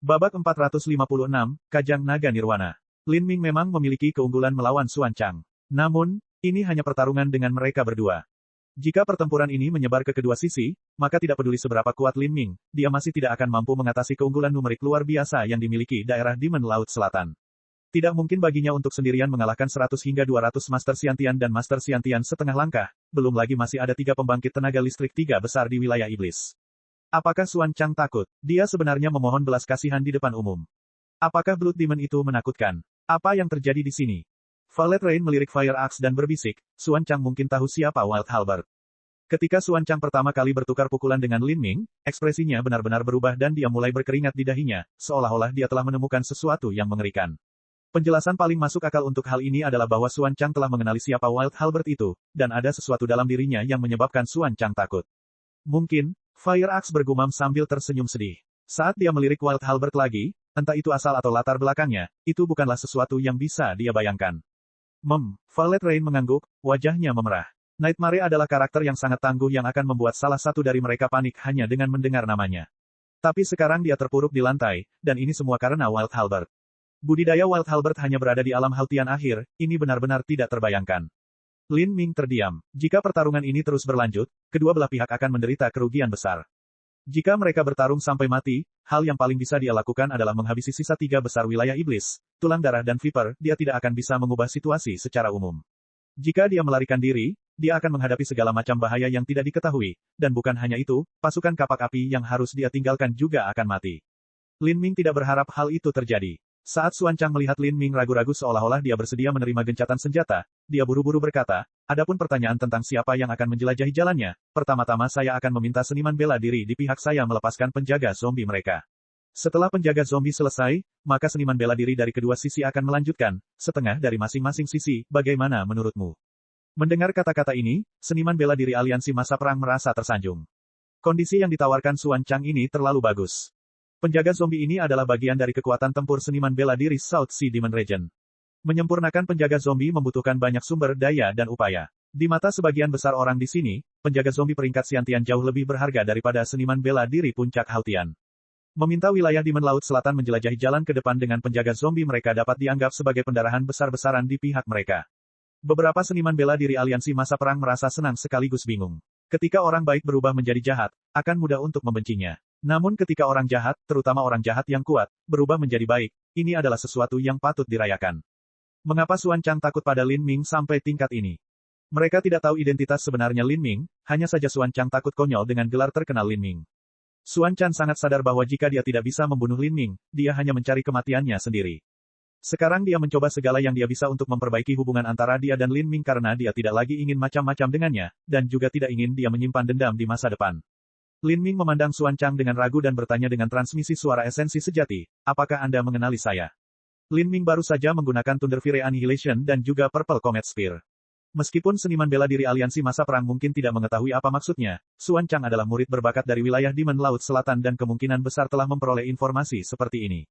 Babak 456, Kajang Naga Nirwana. Lin Ming memang memiliki keunggulan melawan Xuan Chang. Namun, ini hanya pertarungan dengan mereka berdua. Jika pertempuran ini menyebar ke kedua sisi, maka tidak peduli seberapa kuat Lin Ming, dia masih tidak akan mampu mengatasi keunggulan numerik luar biasa yang dimiliki daerah Demon Laut Selatan. Tidak mungkin baginya untuk sendirian mengalahkan 100 hingga 200 Master Xiantian dan Master Xiantian setengah langkah, belum lagi masih ada 3 pembangkit tenaga listrik 3 besar di wilayah iblis. Apakah Xuan Chang takut? Dia sebenarnya memohon belas kasihan di depan umum. Apakah Blood Demon itu menakutkan? Apa yang terjadi di sini? Violet Rain melirik Fire Axe dan berbisik, Xuan Chang mungkin tahu siapa Wild Halberd. Ketika Xuan Chang pertama kali bertukar pukulan dengan Lin Ming, ekspresinya benar-benar berubah dan dia mulai berkeringat di dahinya, seolah-olah dia telah menemukan sesuatu yang mengerikan. Penjelasan paling masuk akal untuk hal ini adalah bahwa Xuan Chang telah mengenali siapa Wild Halberd itu, dan ada sesuatu dalam dirinya yang menyebabkan Xuan Chang takut. Mungkin, Fire Axe bergumam sambil tersenyum sedih. Saat dia melirik Wild Halberd lagi, entah itu asal atau latar belakangnya, itu bukanlah sesuatu yang bisa dia bayangkan. Violet Rain mengangguk, wajahnya memerah. Nightmare adalah karakter yang sangat tangguh yang akan membuat salah satu dari mereka panik hanya dengan mendengar namanya. Tapi sekarang dia terpuruk di lantai, dan ini semua karena Wild Halberd. Budidaya Wild Halberd hanya berada di alam Haltian akhir, ini benar-benar tidak terbayangkan. Lin Ming terdiam. Jika pertarungan ini terus berlanjut, kedua belah pihak akan menderita kerugian besar. Jika mereka bertarung sampai mati, hal yang paling bisa dia lakukan adalah menghabisi sisa 3 besar wilayah iblis, tulang darah dan Viper, dia tidak akan bisa mengubah situasi secara umum. Jika dia melarikan diri, dia akan menghadapi segala macam bahaya yang tidak diketahui, dan bukan hanya itu, pasukan kapak api yang harus dia tinggalkan juga akan mati. Lin Ming tidak berharap hal itu terjadi. Saat Xuan Chang melihat Lin Ming ragu-ragu seolah-olah dia bersedia menerima gencatan senjata, dia buru-buru berkata, adapun pertanyaan tentang siapa yang akan menjelajahi jalannya, pertama-tama saya akan meminta seniman bela diri di pihak saya melepaskan penjaga zombie mereka. Setelah penjaga zombie selesai, maka seniman bela diri dari kedua sisi akan melanjutkan, setengah dari masing-masing sisi, bagaimana menurutmu? Mendengar kata-kata ini, seniman bela diri aliansi masa perang merasa tersanjung. Kondisi yang ditawarkan Xuan Chang ini terlalu bagus. Penjaga zombie ini adalah bagian dari kekuatan tempur seniman bela diri South Sea Demon Region. Menyempurnakan penjaga zombie membutuhkan banyak sumber daya dan upaya. Di mata sebagian besar orang di sini, penjaga zombie peringkat Xiantian jauh lebih berharga daripada seniman bela diri puncak Haltian. Meminta wilayah Demon Laut Selatan menjelajahi jalan ke depan dengan penjaga zombie mereka dapat dianggap sebagai pendarahan besar-besaran di pihak mereka. Beberapa seniman bela diri aliansi masa perang merasa senang sekaligus bingung. Ketika orang baik berubah menjadi jahat, akan mudah untuk membencinya. Namun ketika orang jahat, terutama orang jahat yang kuat, berubah menjadi baik, ini adalah sesuatu yang patut dirayakan. Mengapa Xuan Chang takut pada Lin Ming sampai tingkat ini? Mereka tidak tahu identitas sebenarnya Lin Ming, hanya saja Xuan Chang takut konyol dengan gelar terkenal Lin Ming. Xuan Chang sangat sadar bahwa jika dia tidak bisa membunuh Lin Ming, dia hanya mencari kematiannya sendiri. Sekarang dia mencoba segala yang dia bisa untuk memperbaiki hubungan antara dia dan Lin Ming karena dia tidak lagi ingin macam-macam dengannya, dan juga tidak ingin dia menyimpan dendam di masa depan. Lin Ming memandang Xuan Chang dengan ragu dan bertanya dengan transmisi suara esensi sejati, apakah Anda mengenali saya? Lin Ming baru saja menggunakan Thunder Fire Annihilation dan juga Purple Comet Spear. Meskipun seniman bela diri aliansi masa perang mungkin tidak mengetahui apa maksudnya, Xuan Chang adalah murid berbakat dari wilayah Demon Laut Selatan dan kemungkinan besar telah memperoleh informasi seperti ini.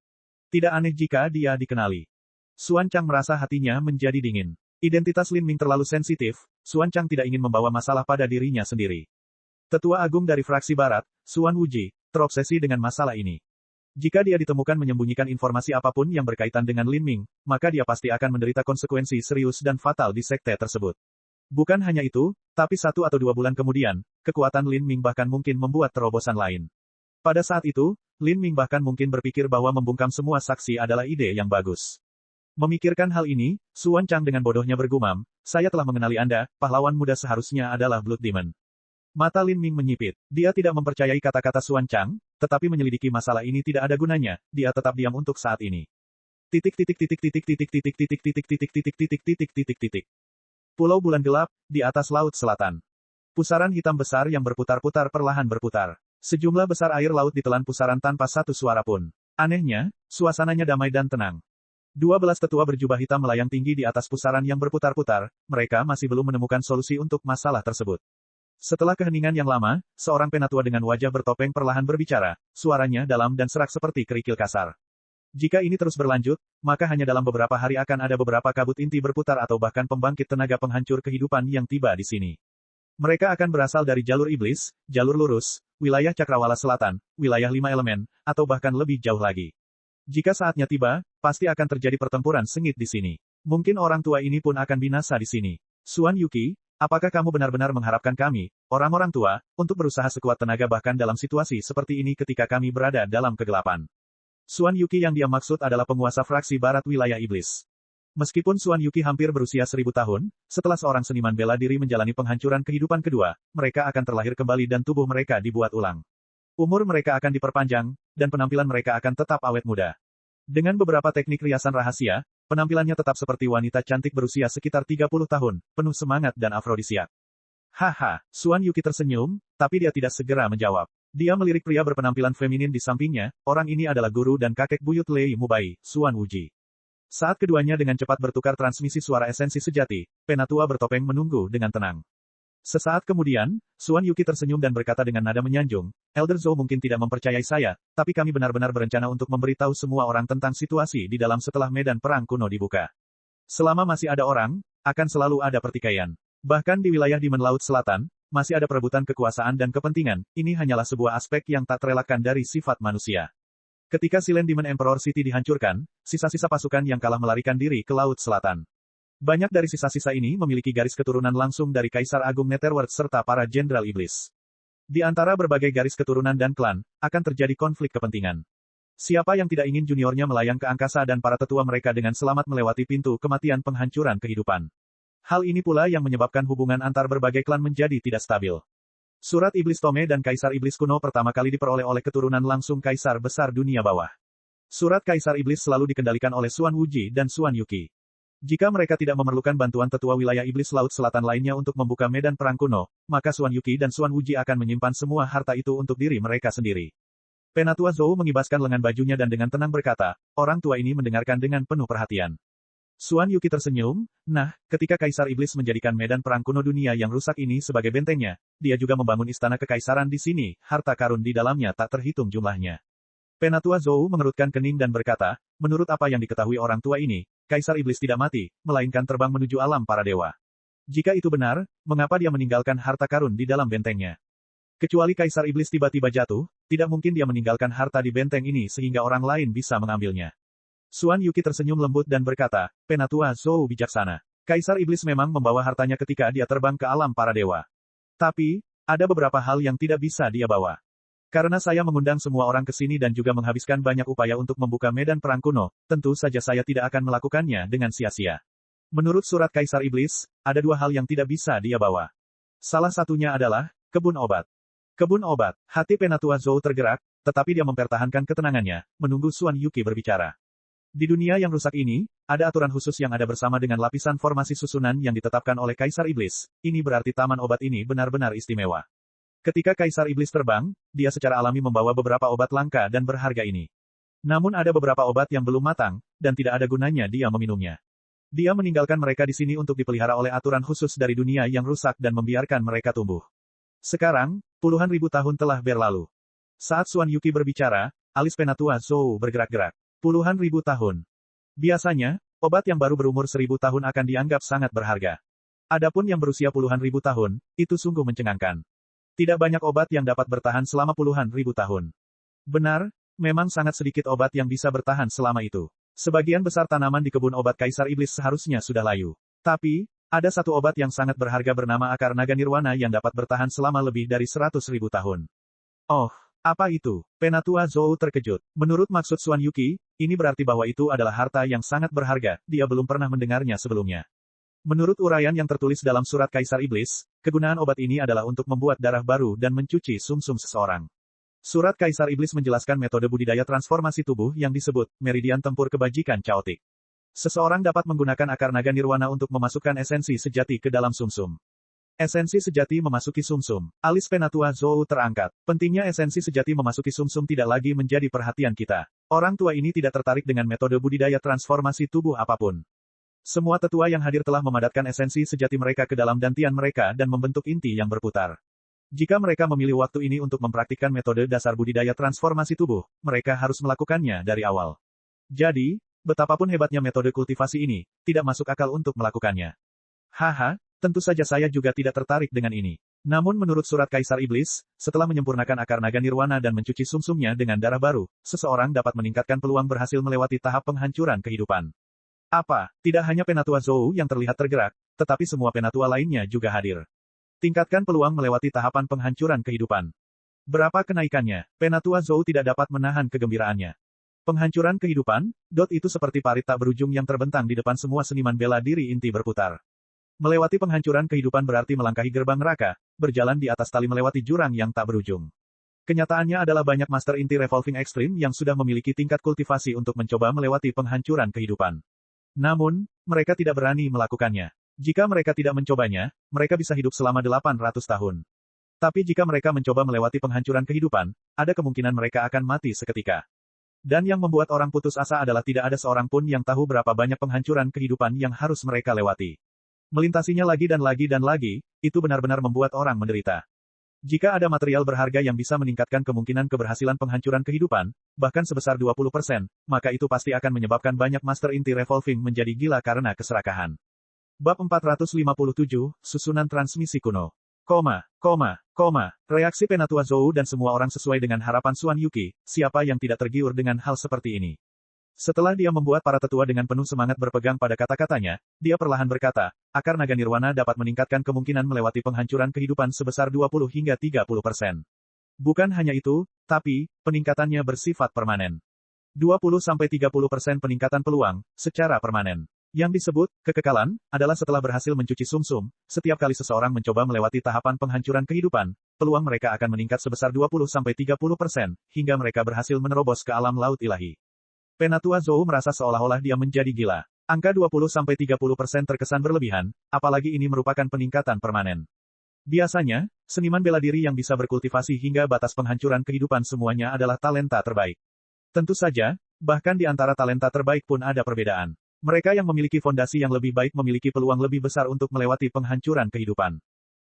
Tidak aneh jika dia dikenali. Xuan Chang merasa hatinya menjadi dingin. Identitas Lin Ming terlalu sensitif, Xuan Chang tidak ingin membawa masalah pada dirinya sendiri. Tetua Agung dari fraksi Barat, Xuan Wuji, terobsesi dengan masalah ini. Jika dia ditemukan menyembunyikan informasi apapun yang berkaitan dengan Lin Ming, maka dia pasti akan menderita konsekuensi serius dan fatal di sekte tersebut. Bukan hanya itu, tapi 1 atau 2 bulan kemudian, kekuatan Lin Ming bahkan mungkin membuat terobosan lain. Pada saat itu, Lin Ming bahkan mungkin berpikir bahwa membungkam semua saksi adalah ide yang bagus. Memikirkan hal ini, Xuan Chang dengan bodohnya bergumam, saya telah mengenali Anda, pahlawan muda seharusnya adalah Blood Demon. Mata Lin Ming menyipit. Dia tidak mempercayai kata-kata Xuan Chang, tetapi menyelidiki masalah ini tidak ada gunanya, dia tetap diam untuk saat ini. Pulau Bulan Gelap, di atas Laut Selatan. Pusaran hitam besar yang berputar-putar perlahan berputar. Sejumlah besar air laut ditelan pusaran tanpa satu suara pun. Anehnya, suasananya damai dan tenang. 12 tetua berjubah hitam melayang tinggi di atas pusaran yang berputar-putar, mereka masih belum menemukan solusi untuk masalah tersebut. Setelah keheningan yang lama, seorang penatua dengan wajah bertopeng perlahan berbicara, suaranya dalam dan serak seperti kerikil kasar. Jika ini terus berlanjut, maka hanya dalam beberapa hari akan ada beberapa kabut inti berputar atau bahkan pembangkit tenaga penghancur kehidupan yang tiba di sini. Mereka akan berasal dari jalur iblis, jalur lurus, wilayah cakrawala selatan, wilayah 5 elemen, atau bahkan lebih jauh lagi. Jika saatnya tiba, pasti akan terjadi pertempuran sengit di sini. Mungkin orang tua ini pun akan binasa di sini. Xuan Yuqi, apakah kamu benar-benar mengharapkan kami, orang-orang tua, untuk berusaha sekuat tenaga bahkan dalam situasi seperti ini ketika kami berada dalam kegelapan? Xuan Yuqi yang dia maksud adalah penguasa fraksi barat wilayah iblis. Meskipun Xuan Yuqi hampir berusia 1000 tahun, setelah seorang seniman bela diri menjalani penghancuran kehidupan kedua, mereka akan terlahir kembali dan tubuh mereka dibuat ulang. Umur mereka akan diperpanjang, dan penampilan mereka akan tetap awet muda. Dengan beberapa teknik riasan rahasia, penampilannya tetap seperti wanita cantik berusia sekitar 30 tahun, penuh semangat dan afrodisiak. Haha, Xuan Yuqi tersenyum, tapi dia tidak segera menjawab. Dia melirik pria berpenampilan feminin di sampingnya, orang ini adalah guru dan kakek buyut Lei Mubai, Xuan Wuji. Saat keduanya dengan cepat bertukar transmisi suara esensi sejati, penatua bertopeng menunggu dengan tenang. Sesaat kemudian, Xuan Yuqi tersenyum dan berkata dengan nada menyanjung, Elder Zhou mungkin tidak mempercayai saya, tapi kami benar-benar berencana untuk memberitahu semua orang tentang situasi di dalam setelah medan perang kuno dibuka. Selama masih ada orang, akan selalu ada pertikaian. Bahkan di wilayah Demon Laut Selatan, masih ada perebutan kekuasaan dan kepentingan, ini hanyalah sebuah aspek yang tak terelakkan dari sifat manusia. Ketika Silent Demon Emperor City dihancurkan, sisa-sisa pasukan yang kalah melarikan diri ke Laut Selatan. Banyak dari sisa-sisa ini memiliki garis keturunan langsung dari Kaisar Agung Netherworld serta para Jenderal Iblis. Di antara berbagai garis keturunan dan klan, akan terjadi konflik kepentingan. Siapa yang tidak ingin juniornya melayang ke angkasa dan para tetua mereka dengan selamat melewati pintu kematian penghancuran kehidupan. Hal ini pula yang menyebabkan hubungan antar berbagai klan menjadi tidak stabil. Surat Iblis Tome dan Kaisar Iblis kuno pertama kali diperoleh oleh keturunan langsung Kaisar Besar Dunia Bawah. Surat Kaisar Iblis selalu dikendalikan oleh Xuan Wuji dan Xuan Yuqi. Jika mereka tidak memerlukan bantuan tetua wilayah iblis laut selatan lainnya untuk membuka medan perang kuno, maka Xuan Yuqi dan Xuan Wuji akan menyimpan semua harta itu untuk diri mereka sendiri. Penatua Zhou mengibaskan lengan bajunya dan dengan tenang berkata, orang tua ini mendengarkan dengan penuh perhatian. Xuan Yuqi tersenyum, nah, ketika Kaisar Iblis menjadikan medan perang kuno dunia yang rusak ini sebagai bentengnya, dia juga membangun istana kekaisaran di sini, harta karun di dalamnya tak terhitung jumlahnya. Penatua Zhou mengerutkan kening dan berkata, menurut apa yang diketahui orang tua ini, Kaisar Iblis tidak mati, melainkan terbang menuju alam para dewa. Jika itu benar, mengapa dia meninggalkan harta karun di dalam bentengnya? Kecuali Kaisar Iblis tiba-tiba jatuh, tidak mungkin dia meninggalkan harta di benteng ini sehingga orang lain bisa mengambilnya. Xuan Yuqi tersenyum lembut dan berkata, Penatua Zhou bijaksana. Kaisar Iblis memang membawa hartanya ketika dia terbang ke alam para dewa. Tapi, ada beberapa hal yang tidak bisa dia bawa. Karena saya mengundang semua orang ke sini dan juga menghabiskan banyak upaya untuk membuka medan perang kuno, tentu saja saya tidak akan melakukannya dengan sia-sia. Menurut surat Kaisar Iblis, ada dua hal yang tidak bisa dia bawa. Salah satunya adalah, kebun obat. Kebun obat. Hati Penatua Zhou tergerak, tetapi dia mempertahankan ketenangannya, menunggu Xuan Yuqi berbicara. Di dunia yang rusak ini, ada aturan khusus yang ada bersama dengan lapisan formasi susunan yang ditetapkan oleh Kaisar Iblis, ini berarti taman obat ini benar-benar istimewa. Ketika Kaisar Iblis terbang, dia secara alami membawa beberapa obat langka dan berharga ini. Namun ada beberapa obat yang belum matang, dan tidak ada gunanya dia meminumnya. Dia meninggalkan mereka di sini untuk dipelihara oleh aturan khusus dari dunia yang rusak dan membiarkan mereka tumbuh. Sekarang, puluhan ribu tahun telah berlalu. Saat Xuan Yuqi berbicara, alis Penatua Zhou bergerak-gerak. Puluhan ribu tahun. Biasanya, obat yang baru berumur 1000 tahun akan dianggap sangat berharga. Adapun yang berusia puluhan ribu tahun, itu sungguh mencengangkan. Tidak banyak obat yang dapat bertahan selama puluhan ribu tahun. Benar, memang sangat sedikit obat yang bisa bertahan selama itu. Sebagian besar tanaman di kebun obat Kaisar Iblis seharusnya sudah layu. Tapi, ada satu obat yang sangat berharga bernama akar naga nirwana yang dapat bertahan selama lebih dari 100.000 tahun. Oh, apa itu? Penatua Zhou terkejut. Menurut maksud Xuan Yuqi, ini berarti bahwa itu adalah harta yang sangat berharga, dia belum pernah mendengarnya sebelumnya. Menurut uraian yang tertulis dalam surat Kaisar Iblis, kegunaan obat ini adalah untuk membuat darah baru dan mencuci sumsum seseorang. Surat Kaisar Iblis menjelaskan metode budidaya transformasi tubuh yang disebut meridian tempur kebajikan chaotic. Seseorang dapat menggunakan akar naga nirwana untuk memasukkan esensi sejati ke dalam sumsum. Esensi sejati memasuki sumsum. Alis Penatua Zhou terangkat. Pentingnya esensi sejati memasuki sumsum tidak lagi menjadi perhatian kita. Orang tua ini tidak tertarik dengan metode budidaya transformasi tubuh apapun. Semua tetua yang hadir telah memadatkan esensi sejati mereka ke dalam dantian mereka dan membentuk inti yang berputar. Jika mereka memilih waktu ini untuk mempraktikkan metode dasar budidaya transformasi tubuh, mereka harus melakukannya dari awal. Jadi, betapapun hebatnya metode kultivasi ini, tidak masuk akal untuk melakukannya. Haha, tentu saja saya juga tidak tertarik dengan ini. Namun menurut surat Kaisar Iblis, setelah menyempurnakan akar naga nirwana dan mencuci sumsumnya dengan darah baru, seseorang dapat meningkatkan peluang berhasil melewati tahap penghancuran kehidupan. Apa? Tidak hanya Penatua Zou yang terlihat tergerak, tetapi semua penatua lainnya juga hadir. Tingkatkan peluang melewati tahapan penghancuran kehidupan. Berapa kenaikannya? Penatua Zou tidak dapat menahan kegembiraannya. Penghancuran kehidupan, itu seperti parit tak berujung yang terbentang di depan semua seniman bela diri inti berputar. Melewati penghancuran kehidupan berarti melangkahi gerbang neraka, berjalan di atas tali melewati jurang yang tak berujung. Kenyataannya adalah banyak master inti revolving ekstrim yang sudah memiliki tingkat kultivasi untuk mencoba melewati penghancuran kehidupan. Namun, mereka tidak berani melakukannya. Jika mereka tidak mencobanya, mereka bisa hidup selama 800 tahun. Tapi jika mereka mencoba melewati penghancuran kehidupan, ada kemungkinan mereka akan mati seketika. Dan yang membuat orang putus asa adalah tidak ada seorang pun yang tahu berapa banyak penghancuran kehidupan yang harus mereka lewati. Melintasinya lagi dan lagi dan lagi, itu benar-benar membuat orang menderita. Jika ada material berharga yang bisa meningkatkan kemungkinan keberhasilan penghancuran kehidupan, bahkan sebesar 20%, maka itu pasti akan menyebabkan banyak master inti revolving menjadi gila karena keserakahan. Bab 457, Susunan Transmisi Kuno. Reaksi Penatua Zou dan semua orang sesuai dengan harapan Xuan Yuqi, siapa yang tidak tergiur dengan hal seperti ini. Setelah dia membuat para tetua dengan penuh semangat berpegang pada kata-katanya, dia perlahan berkata, akar naga nirwana dapat meningkatkan kemungkinan melewati penghancuran kehidupan sebesar 20 hingga 30%. Bukan hanya itu, tapi, peningkatannya bersifat permanen. 20-30% peningkatan peluang, secara permanen. Yang disebut, kekekalan, adalah setelah berhasil mencuci sumsum, setiap kali seseorang mencoba melewati tahapan penghancuran kehidupan, peluang mereka akan meningkat sebesar 20-30%, hingga mereka berhasil menerobos ke alam laut ilahi. Penatua Zou merasa seolah-olah dia menjadi gila. Angka 20-30% terkesan berlebihan, apalagi ini merupakan peningkatan permanen. Biasanya, seniman bela diri yang bisa berkultivasi hingga batas penghancuran kehidupan semuanya adalah talenta terbaik. Tentu saja, bahkan di antara talenta terbaik pun ada perbedaan. Mereka yang memiliki fondasi yang lebih baik memiliki peluang lebih besar untuk melewati penghancuran kehidupan.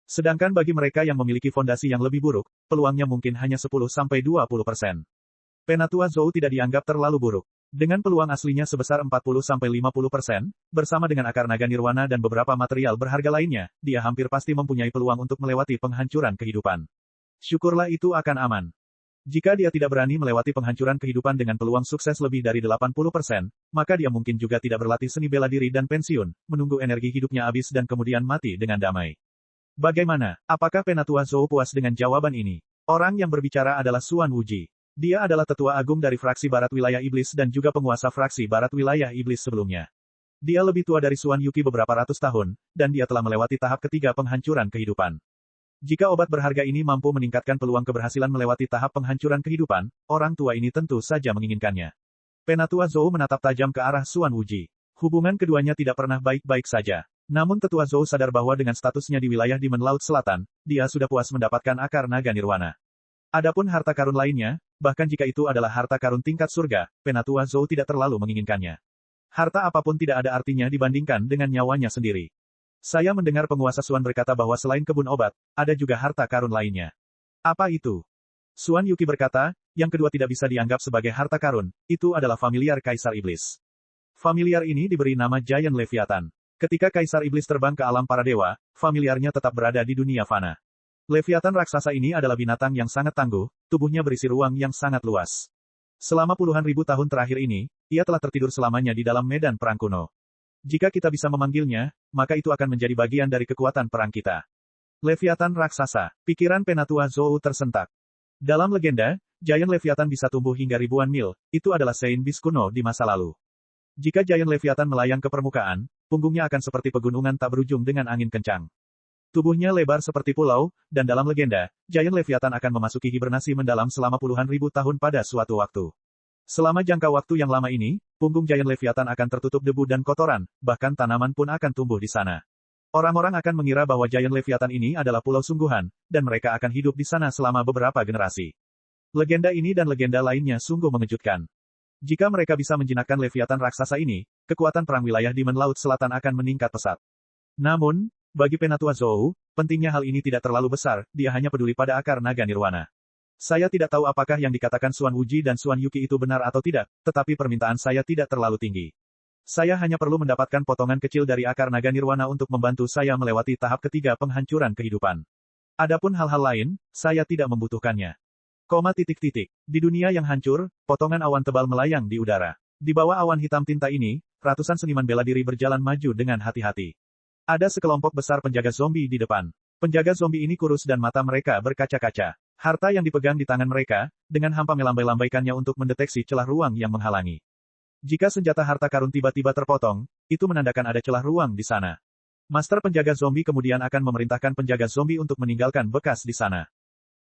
Sedangkan bagi mereka yang memiliki fondasi yang lebih buruk, peluangnya mungkin hanya 10-20%. Penatua Zou tidak dianggap terlalu buruk. Dengan peluang aslinya sebesar 40-50%, bersama dengan akar naga nirwana dan beberapa material berharga lainnya, dia hampir pasti mempunyai peluang untuk melewati penghancuran kehidupan. Syukurlah itu akan aman. Jika dia tidak berani melewati penghancuran kehidupan dengan peluang sukses lebih dari 80%, maka dia mungkin juga tidak berlatih seni bela diri dan pensiun, menunggu energi hidupnya habis dan kemudian mati dengan damai. Bagaimana? Apakah Penatua Zou puas dengan jawaban ini? Orang yang berbicara adalah Xuan Wuji. Dia adalah tetua agung dari fraksi Barat Wilayah Iblis dan juga penguasa fraksi Barat Wilayah Iblis sebelumnya. Dia lebih tua dari Xuan Yuqi beberapa ratus tahun, dan dia telah melewati tahap ketiga penghancuran kehidupan. Jika obat berharga ini mampu meningkatkan peluang keberhasilan melewati tahap penghancuran kehidupan, orang tua ini tentu saja menginginkannya. Penatua Zou menatap tajam ke arah Xuan Wuji. Hubungan keduanya tidak pernah baik-baik saja. Namun tetua Zou sadar bahwa dengan statusnya di wilayah Demon Laut Selatan, dia sudah puas mendapatkan akar naga nirwana. Adapun harta karun lainnya, bahkan jika itu adalah harta karun tingkat surga, Penatua Zou tidak terlalu menginginkannya. Harta apapun tidak ada artinya dibandingkan dengan nyawanya sendiri. Saya mendengar penguasa Xuan berkata bahwa selain kebun obat, ada juga harta karun lainnya. Apa itu? Xuan Yuqi berkata, yang kedua tidak bisa dianggap sebagai harta karun, itu adalah familiar Kaisar Iblis. Familiar ini diberi nama Giant Leviathan. Ketika Kaisar Iblis terbang ke alam para dewa, familiarnya tetap berada di dunia fana. Leviathan raksasa ini adalah binatang yang sangat tangguh, tubuhnya berisi ruang yang sangat luas. Selama puluhan ribu tahun terakhir ini, ia telah tertidur selamanya di dalam medan perang kuno. Jika kita bisa memanggilnya, maka itu akan menjadi bagian dari kekuatan perang kita. Leviathan raksasa, pikiran Penatua Zou tersentak. Dalam legenda, Giant Leviathan bisa tumbuh hingga ribuan mil, itu adalah Sein Beast kuno di masa lalu. Jika Giant Leviathan melayang ke permukaan, punggungnya akan seperti pegunungan tak berujung dengan angin kencang. Tubuhnya lebar seperti pulau, dan dalam legenda, Giant Leviathan akan memasuki hibernasi mendalam selama puluhan ribu tahun pada suatu waktu. Selama jangka waktu yang lama ini, punggung Giant Leviathan akan tertutup debu dan kotoran, bahkan tanaman pun akan tumbuh di sana. Orang-orang akan mengira bahwa Giant Leviathan ini adalah pulau sungguhan, dan mereka akan hidup di sana selama beberapa generasi. Legenda ini dan legenda lainnya sungguh mengejutkan. Jika mereka bisa menjinakkan Leviathan raksasa ini, kekuatan perang wilayah Demon Laut Selatan akan meningkat pesat. Namun, bagi Penatua Zou, pentingnya hal ini tidak terlalu besar, dia hanya peduli pada akar naga nirwana. Saya tidak tahu apakah yang dikatakan Xuan Wuji dan Xuan Yuqi itu benar atau tidak, tetapi permintaan saya tidak terlalu tinggi. Saya hanya perlu mendapatkan potongan kecil dari akar naga nirwana untuk membantu saya melewati tahap ketiga penghancuran kehidupan. Adapun hal-hal lain, saya tidak membutuhkannya. Di dunia yang hancur, potongan awan tebal melayang di udara. Di bawah awan hitam tinta ini, ratusan seniman bela diri berjalan maju dengan hati-hati. Ada sekelompok besar penjaga zombie di depan. Penjaga zombie ini kurus dan mata mereka berkaca-kaca. Harta yang dipegang di tangan mereka, dengan hampa melambai-lambaikannya untuk mendeteksi celah ruang yang menghalangi. Jika senjata harta karun tiba-tiba terpotong, itu menandakan ada celah ruang di sana. Master penjaga zombie kemudian akan memerintahkan penjaga zombie untuk meninggalkan bekas di sana.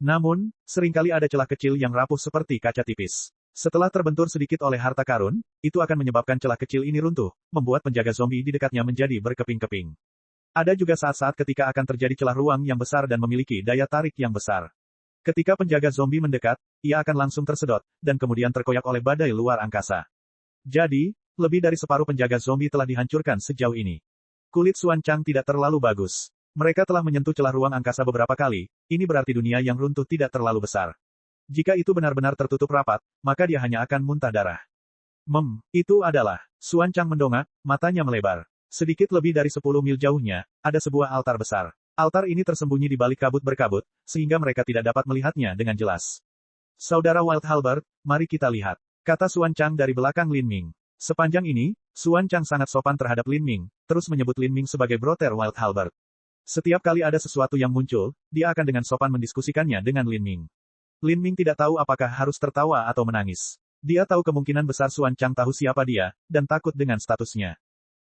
Namun, seringkali ada celah kecil yang rapuh seperti kaca tipis. Setelah terbentur sedikit oleh harta karun, itu akan menyebabkan celah kecil ini runtuh, membuat penjaga zombie di dekatnya menjadi berkeping-keping. Ada juga saat-saat ketika akan terjadi celah ruang yang besar dan memiliki daya tarik yang besar. Ketika penjaga zombie mendekat, ia akan langsung tersedot, dan kemudian terkoyak oleh badai luar angkasa. Jadi, lebih dari separuh penjaga zombie telah dihancurkan sejauh ini. Kulit Xuan Chang tidak terlalu bagus. Mereka telah menyentuh celah ruang angkasa beberapa kali, ini berarti dunia yang runtuh tidak terlalu besar. Jika itu benar-benar tertutup rapat, maka dia hanya akan muntah darah. Itu adalah. Xuan Chang mendongak, matanya melebar. Sedikit lebih dari 10 mil jauhnya, ada sebuah altar besar. Altar ini tersembunyi di balik kabut berkabut, sehingga mereka tidak dapat melihatnya dengan jelas. Saudara Wild Halberd, mari kita lihat, kata Xuan Chang dari belakang Lin Ming. Sepanjang ini, Xuan Chang sangat sopan terhadap Lin Ming, terus menyebut Lin Ming sebagai Brother Wild Halberd. Setiap kali ada sesuatu yang muncul, dia akan dengan sopan mendiskusikannya dengan Lin Ming. Lin Ming tidak tahu apakah harus tertawa atau menangis. Dia tahu kemungkinan besar Xuan Chang tahu siapa dia, dan takut dengan statusnya.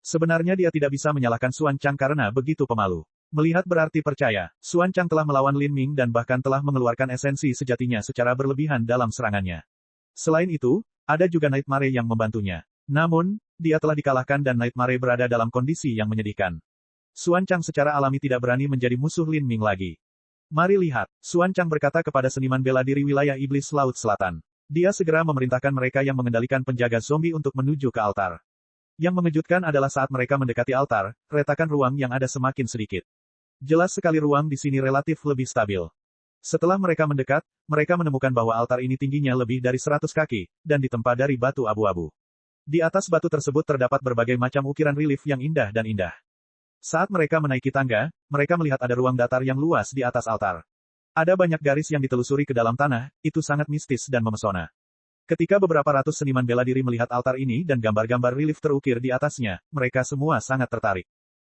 Sebenarnya dia tidak bisa menyalahkan Xuan Chang karena begitu pemalu. Melihat berarti percaya, Xuan Chang telah melawan Lin Ming dan bahkan telah mengeluarkan esensi sejatinya secara berlebihan dalam serangannya. Selain itu, ada juga Nightmare yang membantunya. Namun, dia telah dikalahkan dan Nightmare berada dalam kondisi yang menyedihkan. Xuan Chang secara alami tidak berani menjadi musuh Lin Ming lagi. Mari lihat, Xuan Chang berkata kepada seniman bela diri wilayah Iblis Laut Selatan. Dia segera memerintahkan mereka yang mengendalikan penjaga zombie untuk menuju ke altar. Yang mengejutkan adalah saat mereka mendekati altar, retakan ruang yang ada semakin sedikit. Jelas sekali ruang di sini relatif lebih stabil. Setelah mereka mendekat, mereka menemukan bahwa altar ini tingginya lebih dari 100 kaki, dan ditempa dari batu abu-abu. Di atas batu tersebut terdapat berbagai macam ukiran relief yang indah dan indah. Saat mereka menaiki tangga, mereka melihat ada ruang datar yang luas di atas altar. Ada banyak garis yang ditelusuri ke dalam tanah, itu sangat mistis dan memesona. Ketika beberapa ratus seniman bela diri melihat altar ini dan gambar-gambar relief terukir di atasnya, mereka semua sangat tertarik.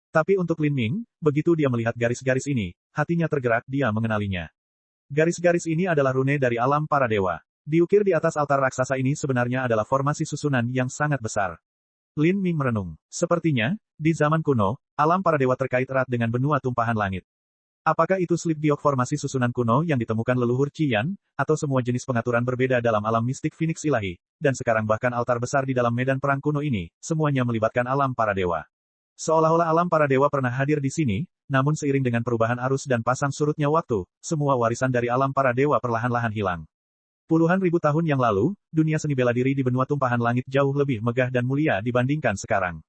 Tapi untuk Lin Ming, begitu dia melihat garis-garis ini, hatinya tergerak, dia mengenalinya. Garis-garis ini adalah rune dari alam para dewa. Diukir di atas altar raksasa ini sebenarnya adalah formasi susunan yang sangat besar. Lin Ming merenung. Sepertinya, di zaman kuno, alam para dewa terkait erat dengan benua tumpahan langit. Apakah itu slip giok formasi susunan kuno yang ditemukan leluhur Qian, atau semua jenis pengaturan berbeda dalam alam mistik Phoenix ilahi, dan sekarang bahkan altar besar di dalam medan perang kuno ini, semuanya melibatkan alam para dewa. Seolah-olah alam para dewa pernah hadir di sini, namun seiring dengan perubahan arus dan pasang surutnya waktu, semua warisan dari alam para dewa perlahan-lahan hilang. Puluhan ribu tahun yang lalu, dunia seni bela diri di benua tumpahan langit jauh lebih megah dan mulia dibandingkan sekarang.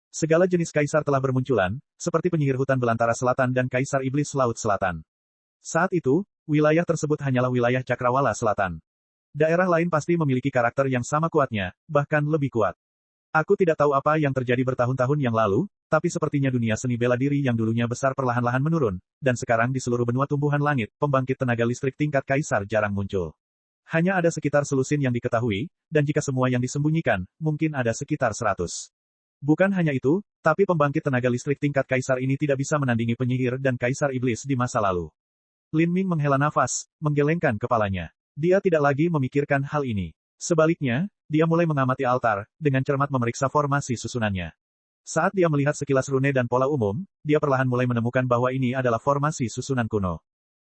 Segala jenis kaisar telah bermunculan, seperti penyihir hutan belantara selatan dan kaisar iblis laut selatan. Saat itu, wilayah tersebut hanyalah wilayah cakrawala selatan. Daerah lain pasti memiliki karakter yang sama kuatnya, bahkan lebih kuat. Aku tidak tahu apa yang terjadi bertahun-tahun yang lalu, tapi sepertinya dunia seni bela diri yang dulunya besar perlahan-lahan menurun, dan sekarang di seluruh benua tumbuhan langit, pembangkit tenaga listrik tingkat kaisar jarang muncul. Hanya ada sekitar selusin yang diketahui, dan jika semua yang disembunyikan, mungkin ada sekitar 100. Bukan hanya itu, tapi pembangkit tenaga listrik tingkat kaisar ini tidak bisa menandingi penyihir dan kaisar iblis di masa lalu. Lin Ming menghela nafas, menggelengkan kepalanya. Dia tidak lagi memikirkan hal ini. Sebaliknya, dia mulai mengamati altar, dengan cermat memeriksa formasi susunannya. Saat dia melihat sekilas rune dan pola umum, dia perlahan mulai menemukan bahwa ini adalah formasi susunan kuno.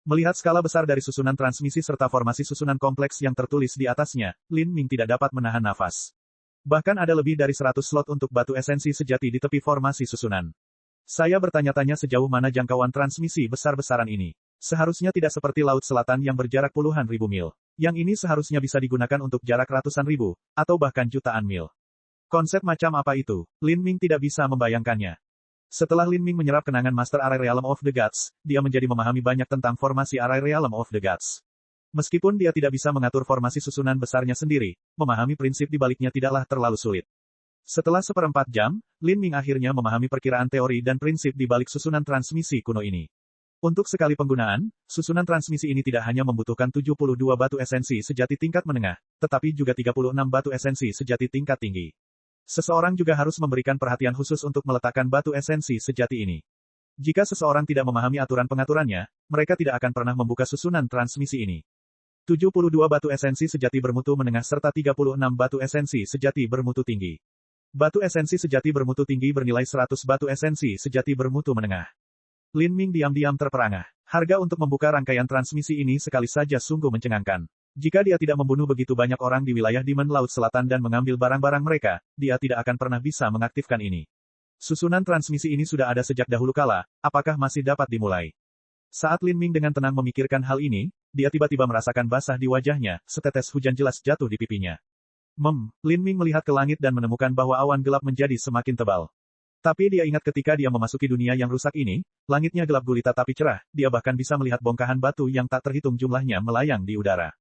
Melihat skala besar dari susunan transmisi serta formasi susunan kompleks yang tertulis di atasnya, Lin Ming tidak dapat menahan nafas. Bahkan ada lebih dari 100 slot untuk batu esensi sejati di tepi formasi susunan. Saya bertanya-tanya sejauh mana jangkauan transmisi besar-besaran ini. Seharusnya tidak seperti Laut Selatan yang berjarak puluhan ribu mil. Yang ini seharusnya bisa digunakan untuk jarak ratusan ribu, atau bahkan jutaan mil. Konsep macam apa itu? Lin Ming tidak bisa membayangkannya. Setelah Lin Ming menyerap kenangan Master Array Realm of the Gods, dia menjadi memahami banyak tentang formasi Array Realm of the Gods. Meskipun dia tidak bisa mengatur formasi susunan besarnya sendiri, memahami prinsip di baliknya tidaklah terlalu sulit. Setelah 1/4 jam, Lin Ming akhirnya memahami perkiraan teori dan prinsip di balik susunan transmisi kuno ini. Untuk sekali penggunaan, susunan transmisi ini tidak hanya membutuhkan 72 batu esensi sejati tingkat menengah, tetapi juga 36 batu esensi sejati tingkat tinggi. Seseorang juga harus memberikan perhatian khusus untuk meletakkan batu esensi sejati ini. Jika seseorang tidak memahami aturan-pengaturannya, mereka tidak akan pernah membuka susunan transmisi ini. 72 batu esensi sejati bermutu menengah serta 36 batu esensi sejati bermutu tinggi. Batu esensi sejati bermutu tinggi bernilai 100 batu esensi sejati bermutu menengah. Lin Ming diam-diam terperangah. Harga untuk membuka rangkaian transmisi ini sekali saja sungguh mencengangkan. Jika dia tidak membunuh begitu banyak orang di wilayah Demon Laut Selatan dan mengambil barang-barang mereka, dia tidak akan pernah bisa mengaktifkan ini. Susunan transmisi ini sudah ada sejak dahulu kala, apakah masih dapat dimulai? Saat Lin Ming dengan tenang memikirkan hal ini, dia tiba-tiba merasakan basah di wajahnya, setetes hujan jelas jatuh di pipinya. Lin Ming melihat ke langit dan menemukan bahwa awan gelap menjadi semakin tebal. Tapi dia ingat ketika dia memasuki dunia yang rusak ini, langitnya gelap gulita tapi cerah, dia bahkan bisa melihat bongkahan batu yang tak terhitung jumlahnya melayang di udara.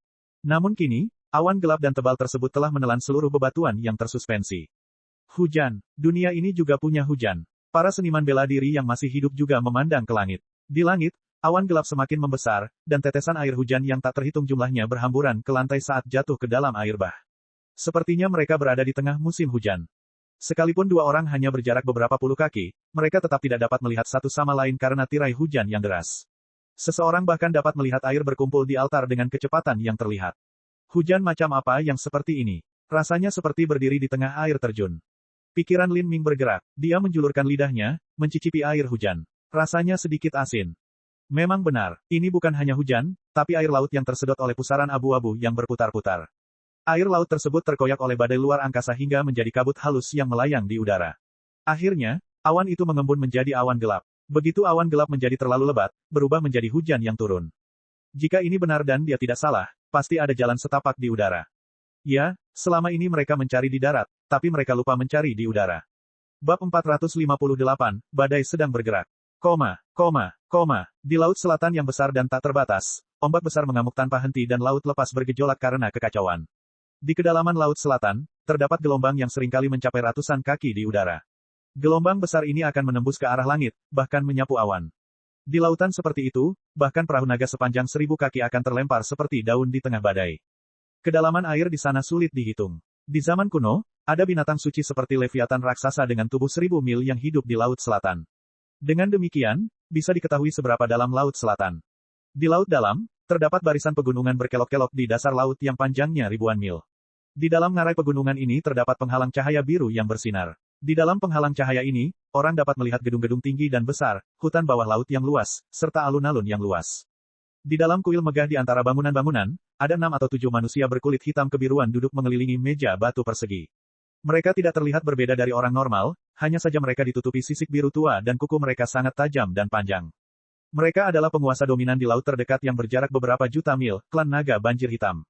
Namun kini, awan gelap dan tebal tersebut telah menelan seluruh bebatuan yang tersuspensi. Hujan. Dunia ini juga punya hujan. Para seniman bela diri yang masih hidup juga memandang ke langit. Di langit, awan gelap semakin membesar, dan tetesan air hujan yang tak terhitung jumlahnya berhamburan ke lantai saat jatuh ke dalam air bah. Sepertinya mereka berada di tengah musim hujan. Sekalipun dua orang hanya berjarak beberapa puluh kaki, mereka tetap tidak dapat melihat satu sama lain karena tirai hujan yang deras. Seseorang bahkan dapat melihat air berkumpul di altar dengan kecepatan yang terlihat. Hujan macam apa yang seperti ini? Rasanya seperti berdiri di tengah air terjun. Pikiran Lin Ming bergerak. Dia menjulurkan lidahnya, mencicipi air hujan. Rasanya sedikit asin. Memang benar, ini bukan hanya hujan, tapi air laut yang tersedot oleh pusaran abu-abu yang berputar-putar. Air laut tersebut terkoyak oleh badai luar angkasa hingga menjadi kabut halus yang melayang di udara. Akhirnya, awan itu mengembun menjadi awan gelap. Begitu awan gelap menjadi terlalu lebat, berubah menjadi hujan yang turun. Jika ini benar dan dia tidak salah, pasti ada jalan setapak di udara. Ya, selama ini mereka mencari di darat, tapi mereka lupa mencari di udara. Bab 458, Badai sedang bergerak. Di laut selatan yang besar dan tak terbatas, ombak besar mengamuk tanpa henti dan laut lepas bergejolak karena kekacauan. Di kedalaman laut selatan, terdapat gelombang yang seringkali mencapai ratusan kaki di udara. Gelombang besar ini akan menembus ke arah langit, bahkan menyapu awan. Di lautan seperti itu, bahkan perahu naga sepanjang 1000 kaki akan terlempar seperti daun di tengah badai. Kedalaman air di sana sulit dihitung. Di zaman kuno, ada binatang suci seperti Leviathan raksasa dengan tubuh 1000 mil yang hidup di laut selatan. Dengan demikian, bisa diketahui seberapa dalam laut selatan. Di laut dalam, terdapat barisan pegunungan berkelok-kelok di dasar laut yang panjangnya ribuan mil. Di dalam ngarai pegunungan ini terdapat penghalang cahaya biru yang bersinar. Di dalam penghalang cahaya ini, orang dapat melihat gedung-gedung tinggi dan besar, hutan bawah laut yang luas, serta alun-alun yang luas. Di dalam kuil megah di antara bangunan-bangunan, ada 6 atau 7 manusia berkulit hitam kebiruan duduk mengelilingi meja batu persegi. Mereka tidak terlihat berbeda dari orang normal, hanya saja mereka ditutupi sisik biru tua dan kuku mereka sangat tajam dan panjang. Mereka adalah penguasa dominan di laut terdekat yang berjarak beberapa juta mil, klan naga banjir hitam.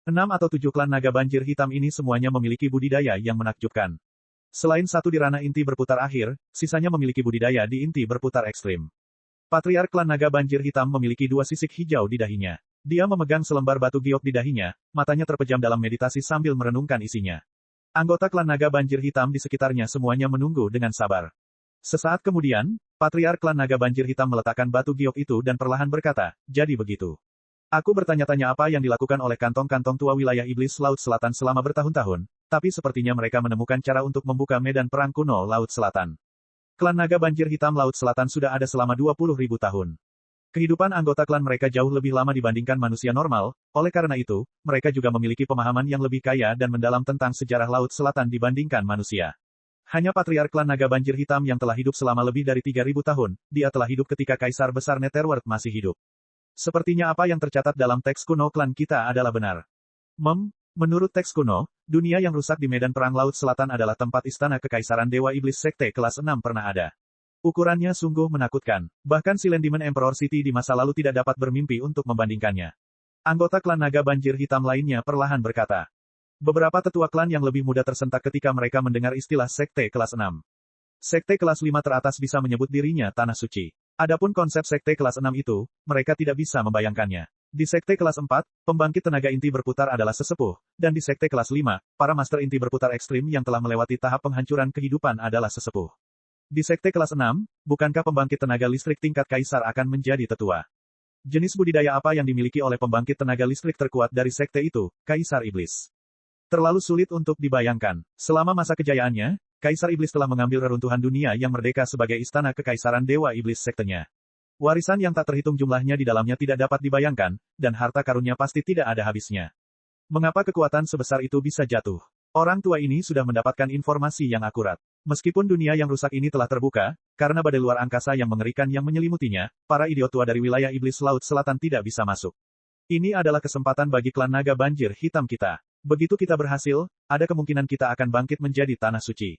6 atau 7 klan naga banjir hitam ini semuanya memiliki budidaya yang menakjubkan. Selain satu di ranah inti berputar akhir, sisanya memiliki budidaya di inti berputar ekstrim. Patriark klan naga banjir hitam memiliki 2 sisik hijau di dahinya. Dia memegang selembar batu giok di dahinya, matanya terpejam dalam meditasi sambil merenungkan isinya. Anggota klan naga banjir hitam di sekitarnya semuanya menunggu dengan sabar. Sesaat kemudian, Patriark klan naga banjir hitam meletakkan batu giok itu dan perlahan berkata, jadi begitu. Aku bertanya-tanya apa yang dilakukan oleh kantong-kantong tua wilayah iblis Laut Selatan selama bertahun-tahun, tapi sepertinya mereka menemukan cara untuk membuka medan perang kuno Laut Selatan. Klan naga banjir hitam Laut Selatan sudah ada selama 20.000 tahun. Kehidupan anggota klan mereka jauh lebih lama dibandingkan manusia normal, oleh karena itu, mereka juga memiliki pemahaman yang lebih kaya dan mendalam tentang sejarah Laut Selatan dibandingkan manusia. Hanya Patriark klan naga banjir hitam yang telah hidup selama lebih dari 3.000 tahun, dia telah hidup ketika Kaisar Besar Netherworld masih hidup. Sepertinya apa yang tercatat dalam teks kuno klan kita adalah benar. Menurut teks kuno, dunia yang rusak di medan perang Laut Selatan adalah tempat istana kekaisaran Dewa Iblis Sekte kelas 6 pernah ada. Ukurannya sungguh menakutkan. Bahkan Silent Demon Emperor City di masa lalu tidak dapat bermimpi untuk membandingkannya. Anggota klan naga banjir hitam lainnya perlahan berkata. Beberapa tetua klan yang lebih muda tersentak ketika mereka mendengar istilah Sekte kelas 6. Sekte kelas 5 teratas bisa menyebut dirinya Tanah Suci. Adapun konsep Sekte kelas 6 itu, mereka tidak bisa membayangkannya. Di Sekte kelas 4, pembangkit tenaga inti berputar adalah sesepuh, dan di Sekte kelas 5, para master inti berputar ekstrim yang telah melewati tahap penghancuran kehidupan adalah sesepuh. Di sekte kelas 6, bukankah pembangkit tenaga listrik tingkat kaisar akan menjadi tetua? Jenis budidaya apa yang dimiliki oleh pembangkit tenaga listrik terkuat dari sekte itu, Kaisar Iblis? Terlalu sulit untuk dibayangkan. Selama masa kejayaannya, Kaisar Iblis telah mengambil reruntuhan dunia yang merdeka sebagai istana kekaisaran Dewa Iblis sektenya. Warisan yang tak terhitung jumlahnya di dalamnya tidak dapat dibayangkan, dan harta karunnya pasti tidak ada habisnya. Mengapa kekuatan sebesar itu bisa jatuh? Orang tua ini sudah mendapatkan informasi yang akurat. Meskipun dunia yang rusak ini telah terbuka, karena badai luar angkasa yang mengerikan yang menyelimutinya, para idiot tua dari wilayah iblis Laut Selatan tidak bisa masuk. Ini adalah kesempatan bagi klan naga banjir hitam kita. Begitu kita berhasil, ada kemungkinan kita akan bangkit menjadi tanah suci.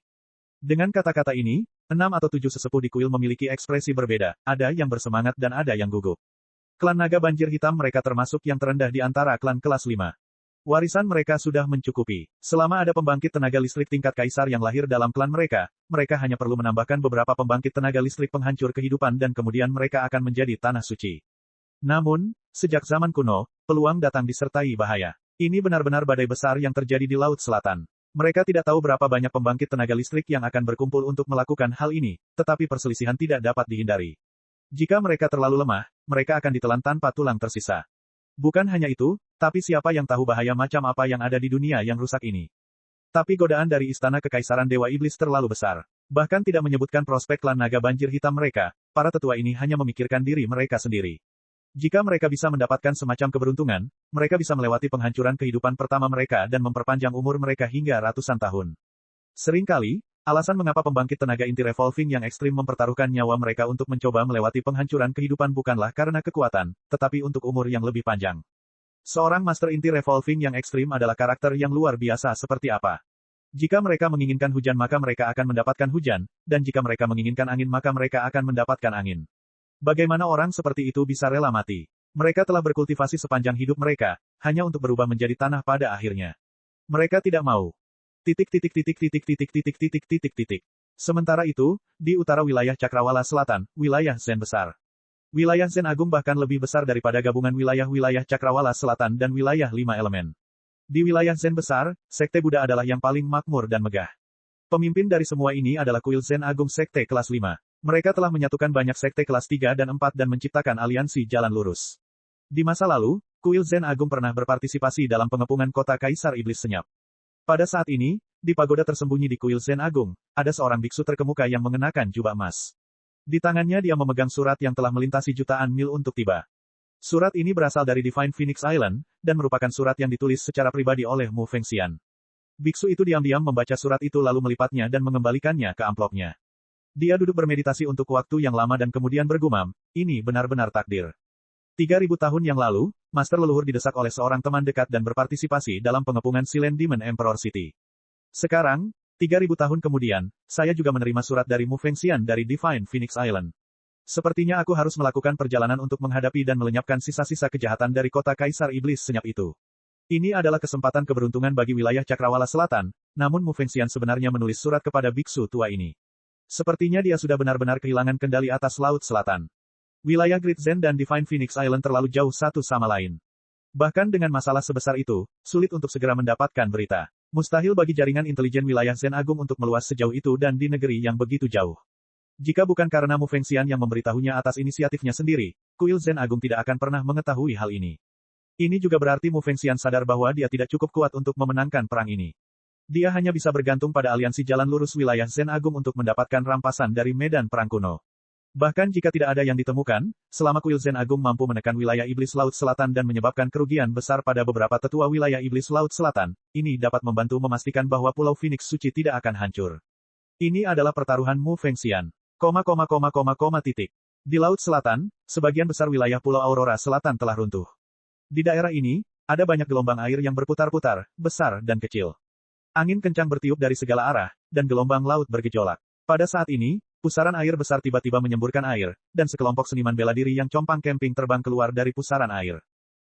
Dengan kata-kata ini, 6 atau 7 sesepuh di kuil memiliki ekspresi berbeda, ada yang bersemangat dan ada yang gugup. Klan naga banjir hitam mereka termasuk yang terendah di antara klan kelas 5. Warisan mereka sudah mencukupi. Selama ada pembangkit tenaga listrik tingkat kaisar yang lahir dalam klan mereka, mereka hanya perlu menambahkan beberapa pembangkit tenaga listrik penghancur kehidupan dan kemudian mereka akan menjadi tanah suci. Namun, sejak zaman kuno, peluang datang disertai bahaya. Ini benar-benar badai besar yang terjadi di Laut Selatan. Mereka tidak tahu berapa banyak pembangkit tenaga listrik yang akan berkumpul untuk melakukan hal ini, tetapi perselisihan tidak dapat dihindari. Jika mereka terlalu lemah, mereka akan ditelan tanpa tulang tersisa. Bukan hanya itu, tapi siapa yang tahu bahaya macam apa yang ada di dunia yang rusak ini. Tapi godaan dari istana kekaisaran Dewa Iblis terlalu besar. Bahkan tidak menyebutkan prospek klan naga banjir hitam mereka, para tetua ini hanya memikirkan diri mereka sendiri. Jika mereka bisa mendapatkan semacam keberuntungan, mereka bisa melewati penghancuran kehidupan pertama mereka dan memperpanjang umur mereka hingga ratusan tahun. Seringkali, alasan mengapa pembangkit tenaga inti revolving yang ekstrim mempertaruhkan nyawa mereka untuk mencoba melewati penghancuran kehidupan bukanlah karena kekuatan, tetapi untuk umur yang lebih panjang. Seorang master inti revolving yang ekstrim adalah karakter yang luar biasa seperti apa. Jika mereka menginginkan hujan maka mereka akan mendapatkan hujan, dan jika mereka menginginkan angin maka mereka akan mendapatkan angin. Bagaimana orang seperti itu bisa rela mati? Mereka telah berkultivasi sepanjang hidup mereka, hanya untuk berubah menjadi tanah pada akhirnya. Mereka tidak mau. Sementara itu, di utara wilayah Cakrawala Selatan, wilayah Zen besar. Wilayah Zen Agung bahkan lebih besar daripada gabungan wilayah-wilayah Cakrawala Selatan dan wilayah 5 elemen. Di wilayah Zen besar, Sekte Buddha adalah yang paling makmur dan megah. Pemimpin dari semua ini adalah kuil Zen Agung Sekte kelas 5. Mereka telah menyatukan banyak sekte kelas 3 dan 4 dan menciptakan aliansi jalan lurus. Di masa lalu, kuil Zen Agung pernah berpartisipasi dalam pengepungan kota Kaisar Iblis Senyap. Pada saat ini, di pagoda tersembunyi di kuil Zen Agung, ada seorang biksu terkemuka yang mengenakan jubah emas. Di tangannya dia memegang surat yang telah melintasi jutaan mil untuk tiba. Surat ini berasal dari Divine Phoenix Island, dan merupakan surat yang ditulis secara pribadi oleh Mu Fengxian. Biksu itu diam-diam membaca surat itu lalu melipatnya dan mengembalikannya ke amplopnya. Dia duduk bermeditasi untuk waktu yang lama dan kemudian bergumam, ini benar-benar takdir. 3000 tahun yang lalu, Master Leluhur didesak oleh seorang teman dekat dan berpartisipasi dalam pengepungan Silent Demon Emperor City. Sekarang, 3000 tahun kemudian, saya juga menerima surat dari Mu Fengxian dari Divine Phoenix Island. Sepertinya aku harus melakukan perjalanan untuk menghadapi dan melenyapkan sisa-sisa kejahatan dari kota Kaisar Iblis Senyap itu. Ini adalah kesempatan keberuntungan bagi wilayah Cakrawala Selatan, namun Mu Fengxian sebenarnya menulis surat kepada biksu tua ini. Sepertinya dia sudah benar-benar kehilangan kendali atas Laut Selatan. Wilayah Great Zen dan Divine Phoenix Island terlalu jauh satu sama lain. Bahkan dengan masalah sebesar itu, sulit untuk segera mendapatkan berita. Mustahil bagi jaringan intelijen wilayah Zen Agung untuk meluas sejauh itu dan di negeri yang begitu jauh. Jika bukan karena Mu Fengxian yang memberitahunya atas inisiatifnya sendiri, kuil Zen Agung tidak akan pernah mengetahui hal ini. Ini juga berarti Mu Fengxian sadar bahwa dia tidak cukup kuat untuk memenangkan perang ini. Dia hanya bisa bergantung pada aliansi jalan lurus wilayah Zen Agung untuk mendapatkan rampasan dari medan perang kuno. Bahkan jika tidak ada yang ditemukan, selama kuil Zen Agung mampu menekan wilayah Iblis Laut Selatan dan menyebabkan kerugian besar pada beberapa tetua wilayah Iblis Laut Selatan, ini dapat membantu memastikan bahwa Pulau Phoenix Suci tidak akan hancur. Ini adalah pertaruhan Mu Fengxian. Di Laut Selatan, sebagian besar wilayah Pulau Aurora Selatan telah runtuh. Di daerah ini, ada banyak gelombang air yang berputar-putar, besar dan kecil. Angin kencang bertiup dari segala arah, dan gelombang laut bergejolak. Pada saat ini, pusaran air besar tiba-tiba menyemburkan air, dan sekelompok seniman bela diri yang compang camping terbang keluar dari pusaran air.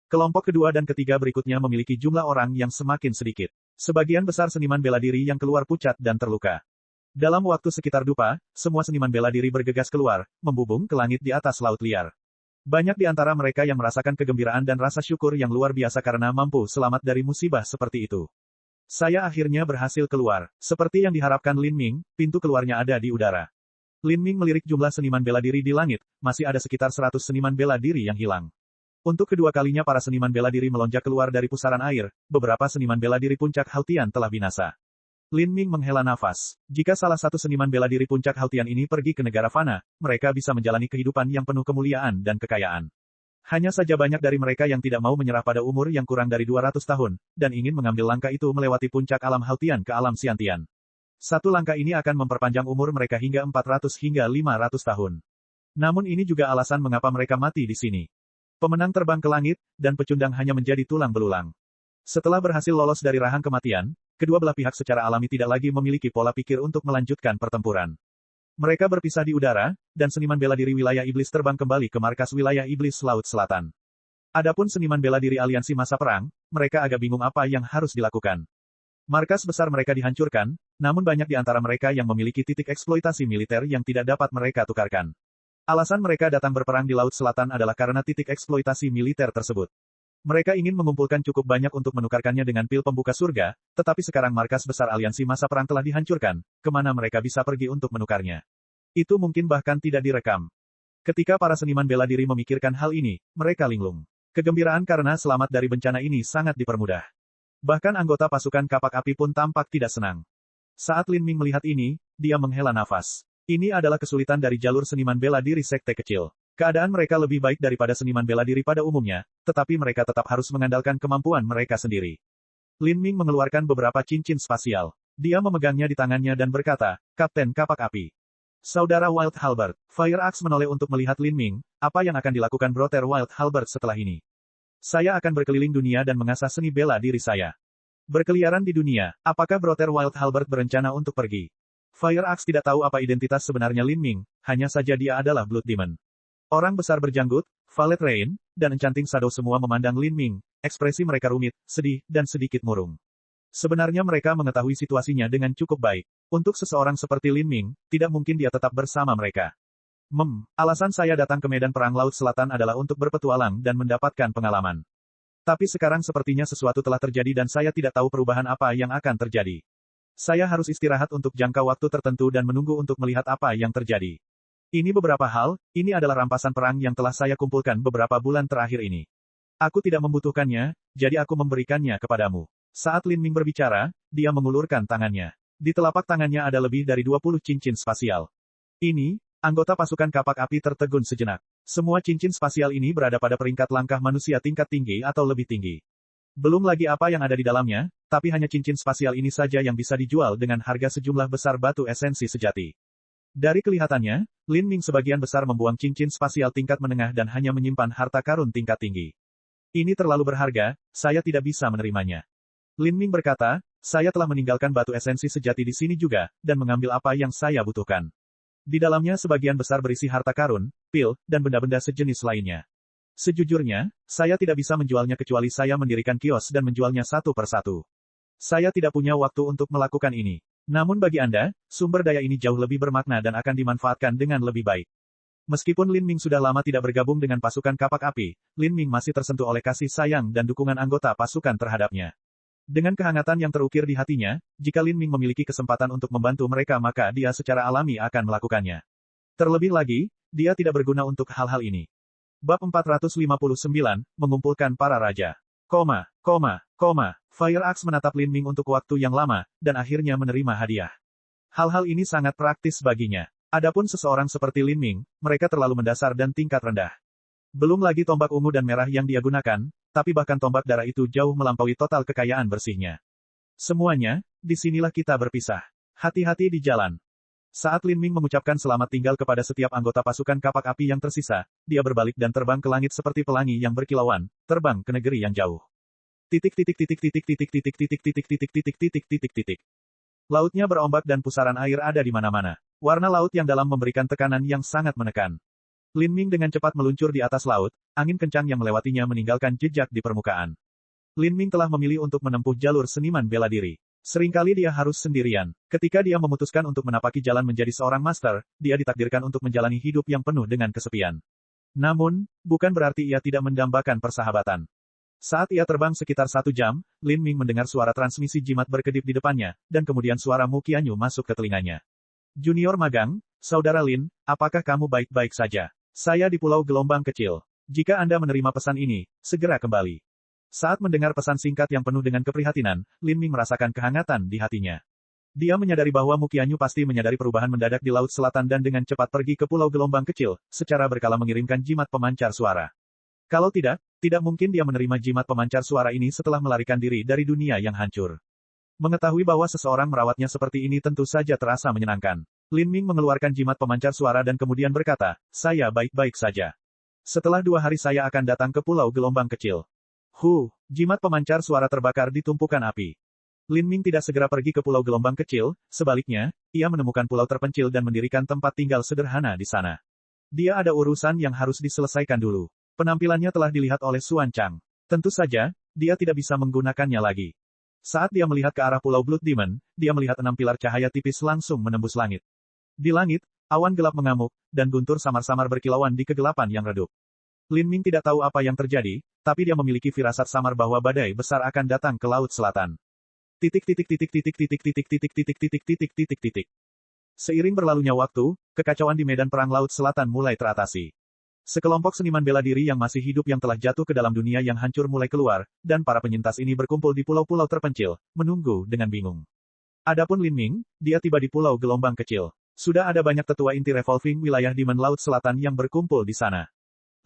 Kelompok kedua dan ketiga berikutnya memiliki jumlah orang yang semakin sedikit. Sebagian besar seniman bela diri yang keluar pucat dan terluka. Dalam waktu sekitar dupa, semua seniman bela diri bergegas keluar, membubung ke langit di atas laut liar. Banyak di antara mereka yang merasakan kegembiraan dan rasa syukur yang luar biasa karena mampu selamat dari musibah seperti itu. Saya akhirnya berhasil keluar. Seperti yang diharapkan Lin Ming, pintu keluarnya ada di udara. Lin Ming melirik jumlah seniman bela diri di langit, masih ada sekitar 100 seniman bela diri yang hilang. Untuk kedua kalinya para seniman bela diri melonjak keluar dari pusaran air, beberapa seniman bela diri puncak Haltian telah binasa. Lin Ming menghela nafas. Jika salah satu seniman bela diri puncak Haltian ini pergi ke negara fana, mereka bisa menjalani kehidupan yang penuh kemuliaan dan kekayaan. Hanya saja banyak dari mereka yang tidak mau menyerah pada umur yang kurang dari 200 tahun, dan ingin mengambil langkah itu melewati puncak alam Haltian ke alam Xiantian. Satu langkah ini akan memperpanjang umur mereka hingga 400 hingga 500 tahun. Namun ini juga alasan mengapa mereka mati di sini. Pemenang terbang ke langit, dan pecundang hanya menjadi tulang belulang. Setelah berhasil lolos dari rahang kematian, kedua belah pihak secara alami tidak lagi memiliki pola pikir untuk melanjutkan pertempuran. Mereka berpisah di udara, dan seniman bela diri wilayah iblis terbang kembali ke markas wilayah iblis Laut Selatan. Adapun seniman bela diri aliansi masa perang, mereka agak bingung apa yang harus dilakukan. Markas besar mereka dihancurkan, namun banyak di antara mereka yang memiliki titik eksploitasi militer yang tidak dapat mereka tukarkan. Alasan mereka datang berperang di Laut Selatan adalah karena titik eksploitasi militer tersebut. Mereka ingin mengumpulkan cukup banyak untuk menukarkannya dengan pil pembuka surga, tetapi sekarang markas besar aliansi masa perang telah dihancurkan, kemana mereka bisa pergi untuk menukarnya. Itu mungkin bahkan tidak direkam. Ketika para seniman bela diri memikirkan hal ini, mereka linglung. Kegembiraan karena selamat dari bencana ini sangat dipermudah. Bahkan anggota pasukan kapak api pun tampak tidak senang. Saat Lin Ming melihat ini, dia menghela nafas. Ini adalah kesulitan dari jalur seniman bela diri sekte kecil. Keadaan mereka lebih baik daripada seniman bela diri pada umumnya, tetapi mereka tetap harus mengandalkan kemampuan mereka sendiri. Lin Ming mengeluarkan beberapa cincin spasial. Dia memegangnya di tangannya dan berkata, Kapten Kapak Api. Saudara Wild Halberd, Fire Axe menoleh untuk melihat Lin Ming, apa yang akan dilakukan Brother Wild Halberd setelah ini? Saya akan berkeliling dunia dan mengasah seni bela diri saya. Berkeliaran di dunia, apakah Brother Wild Halberd berencana untuk pergi? Fire Axe tidak tahu apa identitas sebenarnya Lin Ming, hanya saja dia adalah Blood Demon. Orang besar berjanggut, Valet Rain, dan Enchanting Shadow semua memandang Lin Ming, ekspresi mereka rumit, sedih, dan sedikit murung. Sebenarnya mereka mengetahui situasinya dengan cukup baik. Untuk seseorang seperti Lin Ming, tidak mungkin dia tetap bersama mereka. Alasan saya datang ke medan perang Laut Selatan adalah untuk berpetualang dan mendapatkan pengalaman. Tapi sekarang sepertinya sesuatu telah terjadi dan saya tidak tahu perubahan apa yang akan terjadi. Saya harus istirahat untuk jangka waktu tertentu dan menunggu untuk melihat apa yang terjadi. Ini beberapa hal, ini adalah rampasan perang yang telah saya kumpulkan beberapa bulan terakhir ini. Aku tidak membutuhkannya, jadi aku memberikannya kepadamu. Saat Lin Ming berbicara, dia mengulurkan tangannya. Di telapak tangannya ada lebih dari 20 cincin spasial. Ini, anggota pasukan kapak api tertegun sejenak. Semua cincin spasial ini berada pada peringkat langkah manusia tingkat tinggi atau lebih tinggi. Belum lagi apa yang ada di dalamnya, tapi hanya cincin spasial ini saja yang bisa dijual dengan harga sejumlah besar batu esensi sejati. Dari kelihatannya, Lin Ming sebagian besar membuang cincin spasial tingkat menengah dan hanya menyimpan harta karun tingkat tinggi. Ini terlalu berharga, saya tidak bisa menerimanya. Lin Ming berkata, saya telah meninggalkan batu esensi sejati di sini juga, dan mengambil apa yang saya butuhkan. Di dalamnya sebagian besar berisi harta karun, pil, dan benda-benda sejenis lainnya. Sejujurnya, saya tidak bisa menjualnya kecuali saya mendirikan kios dan menjualnya satu persatu. Saya tidak punya waktu untuk melakukan ini. Namun bagi Anda, sumber daya ini jauh lebih bermakna dan akan dimanfaatkan dengan lebih baik. Meskipun Lin Ming sudah lama tidak bergabung dengan pasukan kapak api, Lin Ming masih tersentuh oleh kasih sayang dan dukungan anggota pasukan terhadapnya. Dengan kehangatan yang terukir di hatinya, jika Lin Ming memiliki kesempatan untuk membantu mereka maka dia secara alami akan melakukannya. Terlebih lagi, dia tidak berguna untuk hal-hal ini. Bab 459, mengumpulkan para raja. Fire Axe menatap Lin Ming untuk waktu yang lama, dan akhirnya menerima hadiah. Hal-hal ini sangat praktis baginya. Adapun seseorang seperti Lin Ming, mereka terlalu mendasar dan tingkat rendah. Belum lagi tombak ungu dan merah yang dia gunakan, tapi bahkan tombak darah itu jauh melampaui total kekayaan bersihnya. Semuanya, disinilah kita berpisah. Hati-hati di jalan. Saat Lin Ming mengucapkan selamat tinggal kepada setiap anggota pasukan kapak api yang tersisa, dia berbalik dan terbang ke langit seperti pelangi yang berkilauan, terbang ke negeri yang jauh. Lautnya berombak dan pusaran air ada di mana-mana. Warna laut yang dalam memberikan tekanan yang sangat menekan. Lin Ming dengan cepat meluncur di atas laut, angin kencang yang melewatinya meninggalkan jejak di permukaan. Lin Ming telah memilih untuk menempuh jalur seniman bela diri. Seringkali dia harus sendirian. Ketika dia memutuskan untuk menapaki jalan menjadi seorang master, dia ditakdirkan untuk menjalani hidup yang penuh dengan kesepian. Namun, bukan berarti ia tidak mendambakan persahabatan. Saat ia terbang sekitar 1 jam, Lin Ming mendengar suara transmisi jimat berkedip di depannya, dan kemudian suara Mu Qianyu masuk ke telinganya. Junior magang, Saudara Lin, apakah kamu baik-baik saja? Saya di Pulau Gelombang Kecil. Jika Anda menerima pesan ini, segera kembali. Saat mendengar pesan singkat yang penuh dengan keprihatinan, Lin Ming merasakan kehangatan di hatinya. Dia menyadari bahwa Mu Qianyu pasti menyadari perubahan mendadak di Laut Selatan dan dengan cepat pergi ke Pulau Gelombang Kecil, secara berkala mengirimkan jimat pemancar suara. Kalau tidak mungkin dia menerima jimat pemancar suara ini setelah melarikan diri dari dunia yang hancur. Mengetahui bahwa seseorang merawatnya seperti ini tentu saja terasa menyenangkan. Lin Ming mengeluarkan jimat pemancar suara dan kemudian berkata, saya baik-baik saja. Setelah 2 hari saya akan datang ke Pulau Gelombang Kecil. Jimat pemancar suara terbakar di tumpukan api. Lin Ming tidak segera pergi ke Pulau Gelombang Kecil, sebaliknya, ia menemukan pulau terpencil dan mendirikan tempat tinggal sederhana di sana. Dia ada urusan yang harus diselesaikan dulu. Penampilannya telah dilihat oleh Xuan Chang. Tentu saja, dia tidak bisa menggunakannya lagi. Saat dia melihat ke arah Pulau Blood Demon, dia melihat 6 pilar cahaya tipis langsung menembus langit. Di langit, awan gelap mengamuk, dan guntur samar-samar berkilauan di kegelapan yang redup. Lin Ming tidak tahu apa yang terjadi, tapi dia memiliki firasat samar bahwa badai besar akan datang ke Laut Selatan. Seiring berlalunya waktu, kekacauan di medan perang Laut Selatan mulai teratasi. Sekelompok seniman bela diri yang masih hidup yang telah jatuh ke dalam dunia yang hancur mulai keluar, dan para penyintas ini berkumpul di pulau-pulau terpencil, menunggu dengan bingung. Adapun Lin Ming, dia tiba di Pulau Gelombang Kecil. Sudah ada banyak tetua inti revolving wilayah Demon Laut Selatan yang berkumpul di sana.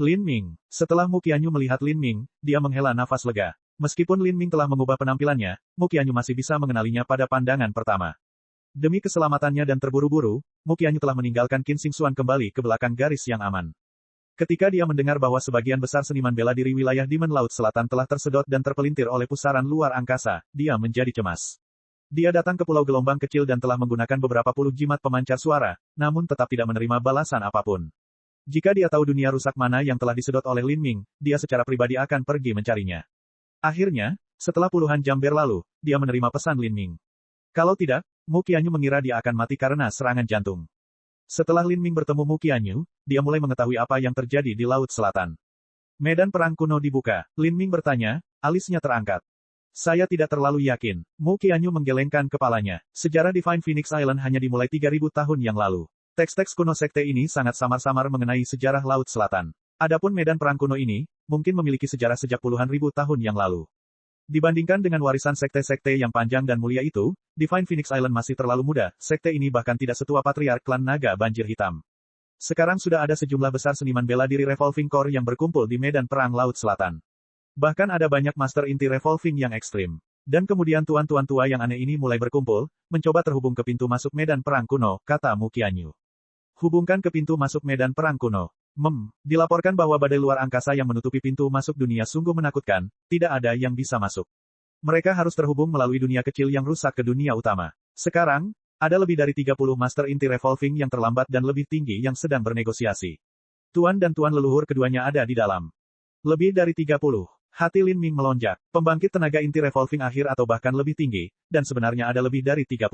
Lin Ming. Setelah Mu Qianyu melihat Lin Ming, dia menghela nafas lega. Meskipun Lin Ming telah mengubah penampilannya, Mu Qianyu masih bisa mengenalinya pada pandangan pertama. Demi keselamatannya dan terburu-buru, Mu Qianyu telah meninggalkan Qin Xing Xuan kembali ke belakang garis yang aman. Ketika dia mendengar bahwa sebagian besar seniman bela diri wilayah Demon Laut Selatan telah tersedot dan terpelintir oleh pusaran luar angkasa, dia menjadi cemas. Dia datang ke Pulau Gelombang Kecil dan telah menggunakan beberapa puluh jimat pemancar suara, namun tetap tidak menerima balasan apapun. Jika dia tahu dunia rusak mana yang telah disedot oleh Lin Ming, dia secara pribadi akan pergi mencarinya. Akhirnya, setelah puluhan jam berlalu, dia menerima pesan Lin Ming. Kalau tidak, Mu Qianyu mengira dia akan mati karena serangan jantung. Setelah Lin Ming bertemu Mu Qianyu, dia mulai mengetahui apa yang terjadi di Laut Selatan. Medan perang kuno dibuka. Lin Ming bertanya, alisnya terangkat. Saya tidak terlalu yakin. Mu Qianyu menggelengkan kepalanya. Sejarah Divine Phoenix Island hanya dimulai 3.000 tahun yang lalu. Teks-teks kuno sekte ini sangat samar-samar mengenai sejarah Laut Selatan. Adapun medan perang kuno ini, mungkin memiliki sejarah sejak puluhan ribu tahun yang lalu. Dibandingkan dengan warisan sekte-sekte yang panjang dan mulia itu, Divine Phoenix Island masih terlalu muda, sekte ini bahkan tidak setua patriark klan naga banjir hitam. Sekarang sudah ada sejumlah besar seniman bela diri Revolving Core yang berkumpul di medan perang Laut Selatan. Bahkan ada banyak master inti revolving yang ekstrim. Dan kemudian tuan-tuan tua yang aneh ini mulai berkumpul, mencoba terhubung ke pintu masuk medan perang kuno, kata Mu Qianyu. Hubungkan ke pintu masuk medan perang kuno. Dilaporkan bahwa badai luar angkasa yang menutupi pintu masuk dunia sungguh menakutkan, tidak ada yang bisa masuk. Mereka harus terhubung melalui dunia kecil yang rusak ke dunia utama. Sekarang, ada lebih dari 30 master inti revolving yang terlambat dan lebih tinggi yang sedang bernegosiasi. Tuan dan tuan leluhur keduanya ada di dalam. Lebih dari 30. Hati Lin Ming melonjak. Pembangkit tenaga inti revolving akhir atau bahkan lebih tinggi, dan sebenarnya ada lebih dari 30.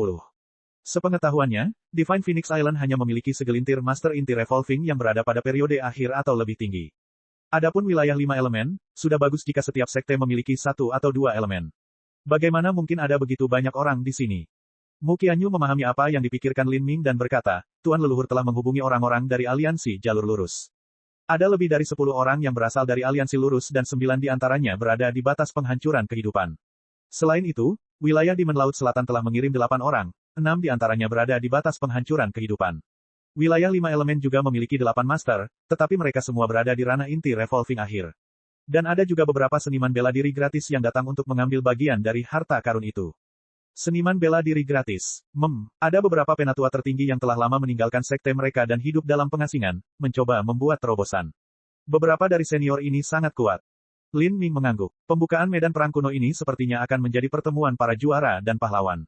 Sepengetahuannya, Divine Phoenix Island hanya memiliki segelintir master inti revolving yang berada pada periode akhir atau lebih tinggi. Adapun wilayah 5 elemen, sudah bagus jika setiap sekte memiliki 1 atau 2 elemen. Bagaimana mungkin ada begitu banyak orang di sini? Mu Qianyu memahami apa yang dipikirkan Lin Ming dan berkata, Tuan leluhur telah menghubungi orang-orang dari aliansi jalur lurus. Ada lebih dari 10 orang yang berasal dari aliansi lurus dan 9 di antaranya berada di batas penghancuran kehidupan. Selain itu, wilayah Demon Laut Selatan telah mengirim 8 orang, 6 di antaranya berada di batas penghancuran kehidupan. Wilayah 5 elemen juga memiliki 8 master, tetapi mereka semua berada di ranah inti revolving akhir. Dan ada juga beberapa seniman bela diri gratis yang datang untuk mengambil bagian dari harta karun itu. Seniman bela diri gratis. Ada beberapa penatua tertinggi yang telah lama meninggalkan sekte mereka dan hidup dalam pengasingan, mencoba membuat terobosan. Beberapa dari senior ini sangat kuat. Lin Ming mengangguk. Pembukaan medan perang kuno ini sepertinya akan menjadi pertemuan para juara dan pahlawan.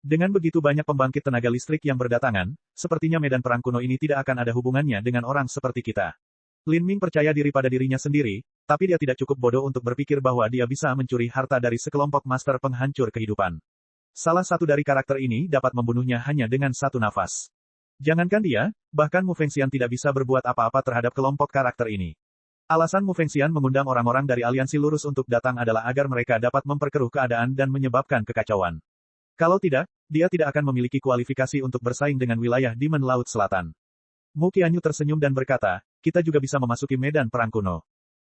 Dengan begitu banyak pembangkit tenaga listrik yang berdatangan, sepertinya medan perang kuno ini tidak akan ada hubungannya dengan orang seperti kita. Lin Ming percaya diri pada dirinya sendiri, tapi dia tidak cukup bodoh untuk berpikir bahwa dia bisa mencuri harta dari sekelompok master penghancur kehidupan. Salah satu dari karakter ini dapat membunuhnya hanya dengan satu nafas. Jangankan dia, bahkan Mu Fengxian tidak bisa berbuat apa-apa terhadap kelompok karakter ini. Alasan Mu Fengxian mengundang orang-orang dari aliansi lurus untuk datang adalah agar mereka dapat memperkeruh keadaan dan menyebabkan kekacauan. Kalau tidak, dia tidak akan memiliki kualifikasi untuk bersaing dengan wilayah Demon Laut Selatan. Mu Qianyu tersenyum dan berkata, kita juga bisa memasuki medan perang kuno.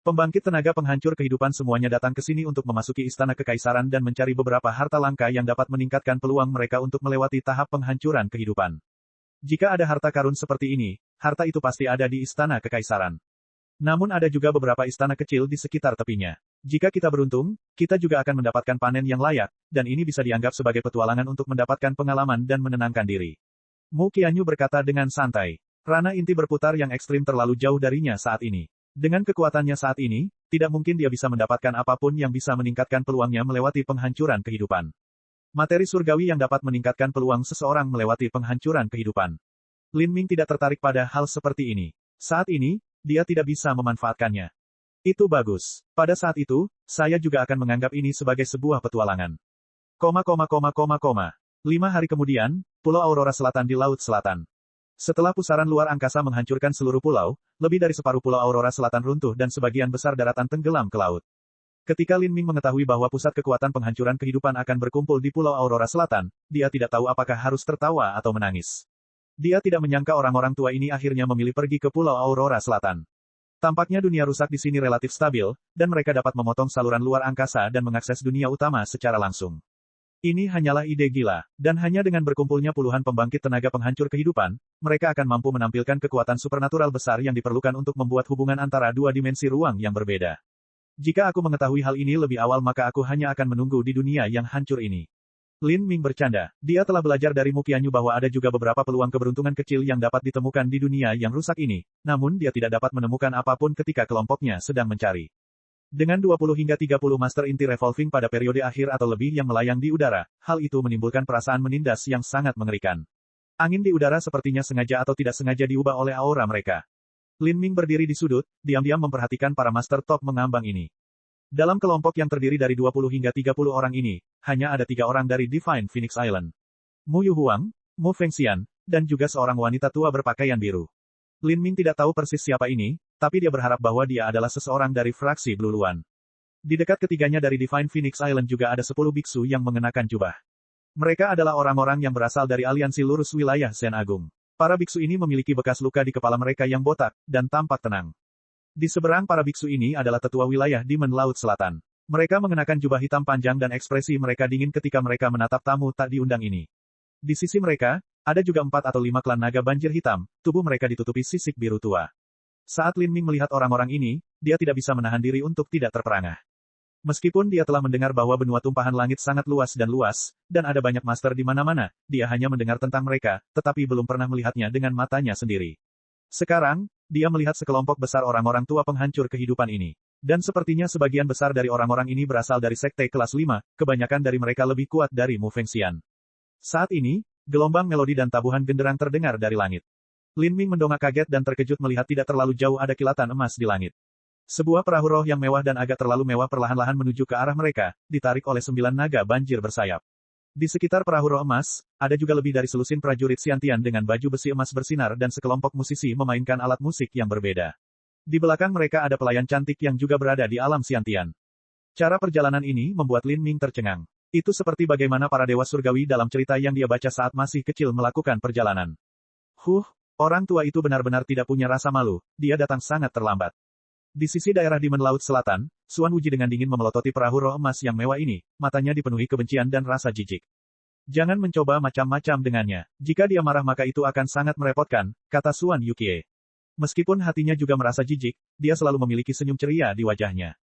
Pembangkit tenaga penghancur kehidupan semuanya datang ke sini untuk memasuki istana kekaisaran dan mencari beberapa harta langka yang dapat meningkatkan peluang mereka untuk melewati tahap penghancuran kehidupan. Jika ada harta karun seperti ini, harta itu pasti ada di istana kekaisaran. Namun ada juga beberapa istana kecil di sekitar tepinya. Jika kita beruntung, kita juga akan mendapatkan panen yang layak, dan ini bisa dianggap sebagai petualangan untuk mendapatkan pengalaman dan menenangkan diri. Mu Qianyu berkata dengan santai. Rana inti berputar yang ekstrim terlalu jauh darinya saat ini. Dengan kekuatannya saat ini, tidak mungkin dia bisa mendapatkan apapun yang bisa meningkatkan peluangnya melewati penghancuran kehidupan. Materi surgawi yang dapat meningkatkan peluang seseorang melewati penghancuran kehidupan. Lin Ming tidak tertarik pada hal seperti ini. Saat ini, dia tidak bisa memanfaatkannya. Itu bagus. Pada saat itu, saya juga akan menganggap ini sebagai sebuah petualangan. 5 hari kemudian, Pulau Aurora Selatan di Laut Selatan. Setelah pusaran luar angkasa menghancurkan seluruh pulau, lebih dari separuh Pulau Aurora Selatan runtuh dan sebagian besar daratan tenggelam ke laut. Ketika Lin Ming mengetahui bahwa pusat kekuatan penghancuran kehidupan akan berkumpul di Pulau Aurora Selatan, dia tidak tahu apakah harus tertawa atau menangis. Dia tidak menyangka orang-orang tua ini akhirnya memilih pergi ke Pulau Aurora Selatan. Tampaknya dunia rusak di sini relatif stabil, dan mereka dapat memotong saluran luar angkasa dan mengakses dunia utama secara langsung. Ini hanyalah ide gila, dan hanya dengan berkumpulnya puluhan pembangkit tenaga penghancur kehidupan, mereka akan mampu menampilkan kekuatan supernatural besar yang diperlukan untuk membuat hubungan antara dua dimensi ruang yang berbeda. Jika aku mengetahui hal ini lebih awal maka aku hanya akan menunggu di dunia yang hancur ini. Lin Ming bercanda. Dia telah belajar dari Mu Qianyu bahwa ada juga beberapa peluang keberuntungan kecil yang dapat ditemukan di dunia yang rusak ini, namun dia tidak dapat menemukan apapun ketika kelompoknya sedang mencari. Dengan 20 hingga 30 Master Inti Revolving pada periode akhir atau lebih yang melayang di udara, hal itu menimbulkan perasaan menindas yang sangat mengerikan. Angin di udara sepertinya sengaja atau tidak sengaja diubah oleh aura mereka. Lin Ming berdiri di sudut, diam-diam memperhatikan para Master Top mengambang ini. Dalam kelompok yang terdiri dari 20 hingga 30 orang ini, hanya ada 3 orang dari Divine Phoenix Island. Mu Yu Huang, Mu Fengxian, dan juga seorang wanita tua berpakaian biru. Lin Ming tidak tahu persis siapa ini, tapi dia berharap bahwa dia adalah seseorang dari fraksi Blue Luan. Di dekat ketiganya dari Divine Phoenix Island juga ada 10 biksu yang mengenakan jubah. Mereka adalah orang-orang yang berasal dari aliansi lurus wilayah Zen Agung. Para biksu ini memiliki bekas luka di kepala mereka yang botak, dan tampak tenang. Di seberang para biksu ini adalah tetua wilayah Demon Laut Selatan. Mereka mengenakan jubah hitam panjang dan ekspresi mereka dingin ketika mereka menatap tamu tak diundang ini. Di sisi mereka, ada juga 4 atau 5 klan naga banjir hitam, tubuh mereka ditutupi sisik biru tua. Saat Lin Ming melihat orang-orang ini, dia tidak bisa menahan diri untuk tidak terperangah. Meskipun dia telah mendengar bahwa benua tumpahan langit sangat luas, dan ada banyak master di mana-mana, dia hanya mendengar tentang mereka, tetapi belum pernah melihatnya dengan matanya sendiri. Sekarang, dia melihat sekelompok besar orang-orang tua penghancur kehidupan ini. Dan sepertinya sebagian besar dari orang-orang ini berasal dari sekte kelas 5, kebanyakan dari mereka lebih kuat dari Mu Fengxian. Saat ini, gelombang melodi dan tabuhan genderang terdengar dari langit. Lin Ming mendongak kaget dan terkejut melihat tidak terlalu jauh ada kilatan emas di langit. Sebuah perahu roh yang mewah dan agak terlalu mewah perlahan-lahan menuju ke arah mereka, ditarik oleh 9 naga banjir bersayap. Di sekitar perahu roh emas, ada juga lebih dari selusin prajurit Xiantian dengan baju besi emas bersinar dan sekelompok musisi memainkan alat musik yang berbeda. Di belakang mereka ada pelayan cantik yang juga berada di alam Xiantian. Cara perjalanan ini membuat Lin Ming tercengang. Itu seperti bagaimana para dewa surgawi dalam cerita yang dia baca saat masih kecil melakukan perjalanan. Orang tua itu benar-benar tidak punya rasa malu, dia datang sangat terlambat. Di sisi daerah Demon Laut Selatan, Xuan Wuji dengan dingin memelototi perahu roh emas yang mewah ini, matanya dipenuhi kebencian dan rasa jijik. Jangan mencoba macam-macam dengannya. Jika dia marah maka itu akan sangat merepotkan, kata Xuan Yukie. Meskipun hatinya juga merasa jijik, dia selalu memiliki senyum ceria di wajahnya.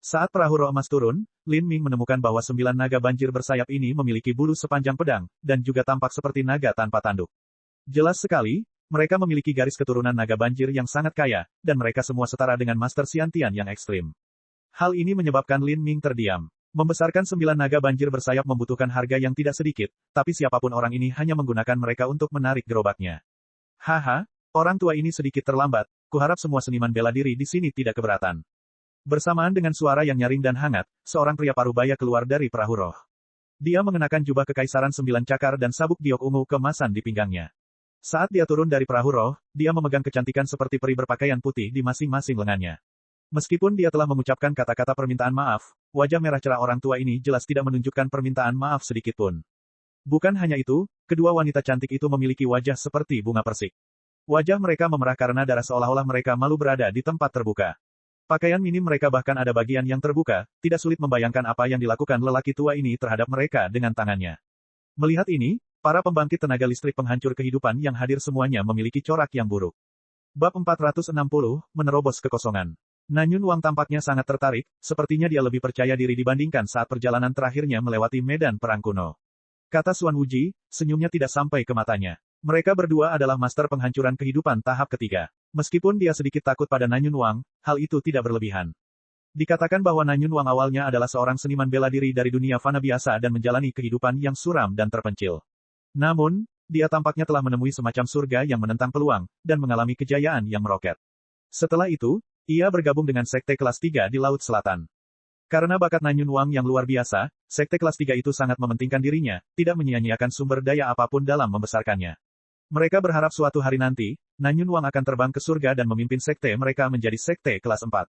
Saat perahu roh emas turun, Lin Ming menemukan bahwa 9 naga banjir bersayap ini memiliki bulu sepanjang pedang, dan juga tampak seperti naga tanpa tanduk. Jelas sekali, mereka memiliki garis keturunan naga banjir yang sangat kaya, dan mereka semua setara dengan Master Xiantian yang ekstrim. Hal ini menyebabkan Lin Ming terdiam. Membesarkan 9 naga banjir bersayap membutuhkan harga yang tidak sedikit, tapi siapapun orang ini hanya menggunakan mereka untuk menarik gerobaknya. Haha, orang tua ini sedikit terlambat, kuharap semua seniman bela diri di sini tidak keberatan. Bersamaan dengan suara yang nyaring dan hangat, seorang pria parubaya keluar dari perahu roh. Dia mengenakan jubah kekaisaran 9 cakar dan sabuk giok ungu kemasan di pinggangnya. Saat dia turun dari perahu roh, dia memegang kecantikan seperti peri berpakaian putih di masing-masing lengannya. Meskipun dia telah mengucapkan kata-kata permintaan maaf, wajah merah cerah orang tua ini jelas tidak menunjukkan permintaan maaf sedikitpun. Bukan hanya itu, kedua wanita cantik itu memiliki wajah seperti bunga persik. Wajah mereka memerah karena darah seolah-olah mereka malu berada di tempat terbuka. Pakaian minim mereka bahkan ada bagian yang terbuka, tidak sulit membayangkan apa yang dilakukan lelaki tua ini terhadap mereka dengan tangannya. Melihat ini, para pembangkit tenaga listrik penghancur kehidupan yang hadir semuanya memiliki corak yang buruk. Bab 460, menerobos kekosongan. Nanyun Wang tampaknya sangat tertarik, sepertinya dia lebih percaya diri dibandingkan saat perjalanan terakhirnya melewati medan perang kuno. Kata Xuan Wuji, senyumnya tidak sampai ke matanya. Mereka berdua adalah master penghancuran kehidupan tahap ketiga. Meskipun dia sedikit takut pada Nanyun Wang, hal itu tidak berlebihan. Dikatakan bahwa Nanyun Wang awalnya adalah seorang seniman bela diri dari dunia fana biasa dan menjalani kehidupan yang suram dan terpencil. Namun, dia tampaknya telah menemui semacam surga yang menentang peluang, dan mengalami kejayaan yang meroket. Setelah itu, ia bergabung dengan Sekte Kelas 3 di Laut Selatan. Karena bakat Nanyun Wang yang luar biasa, Sekte Kelas 3 itu sangat mementingkan dirinya, tidak menyia-nyiakan sumber daya apapun dalam membesarkannya. Mereka berharap suatu hari nanti, Nanyun Wang akan terbang ke surga dan memimpin sekte mereka menjadi Sekte Kelas 4.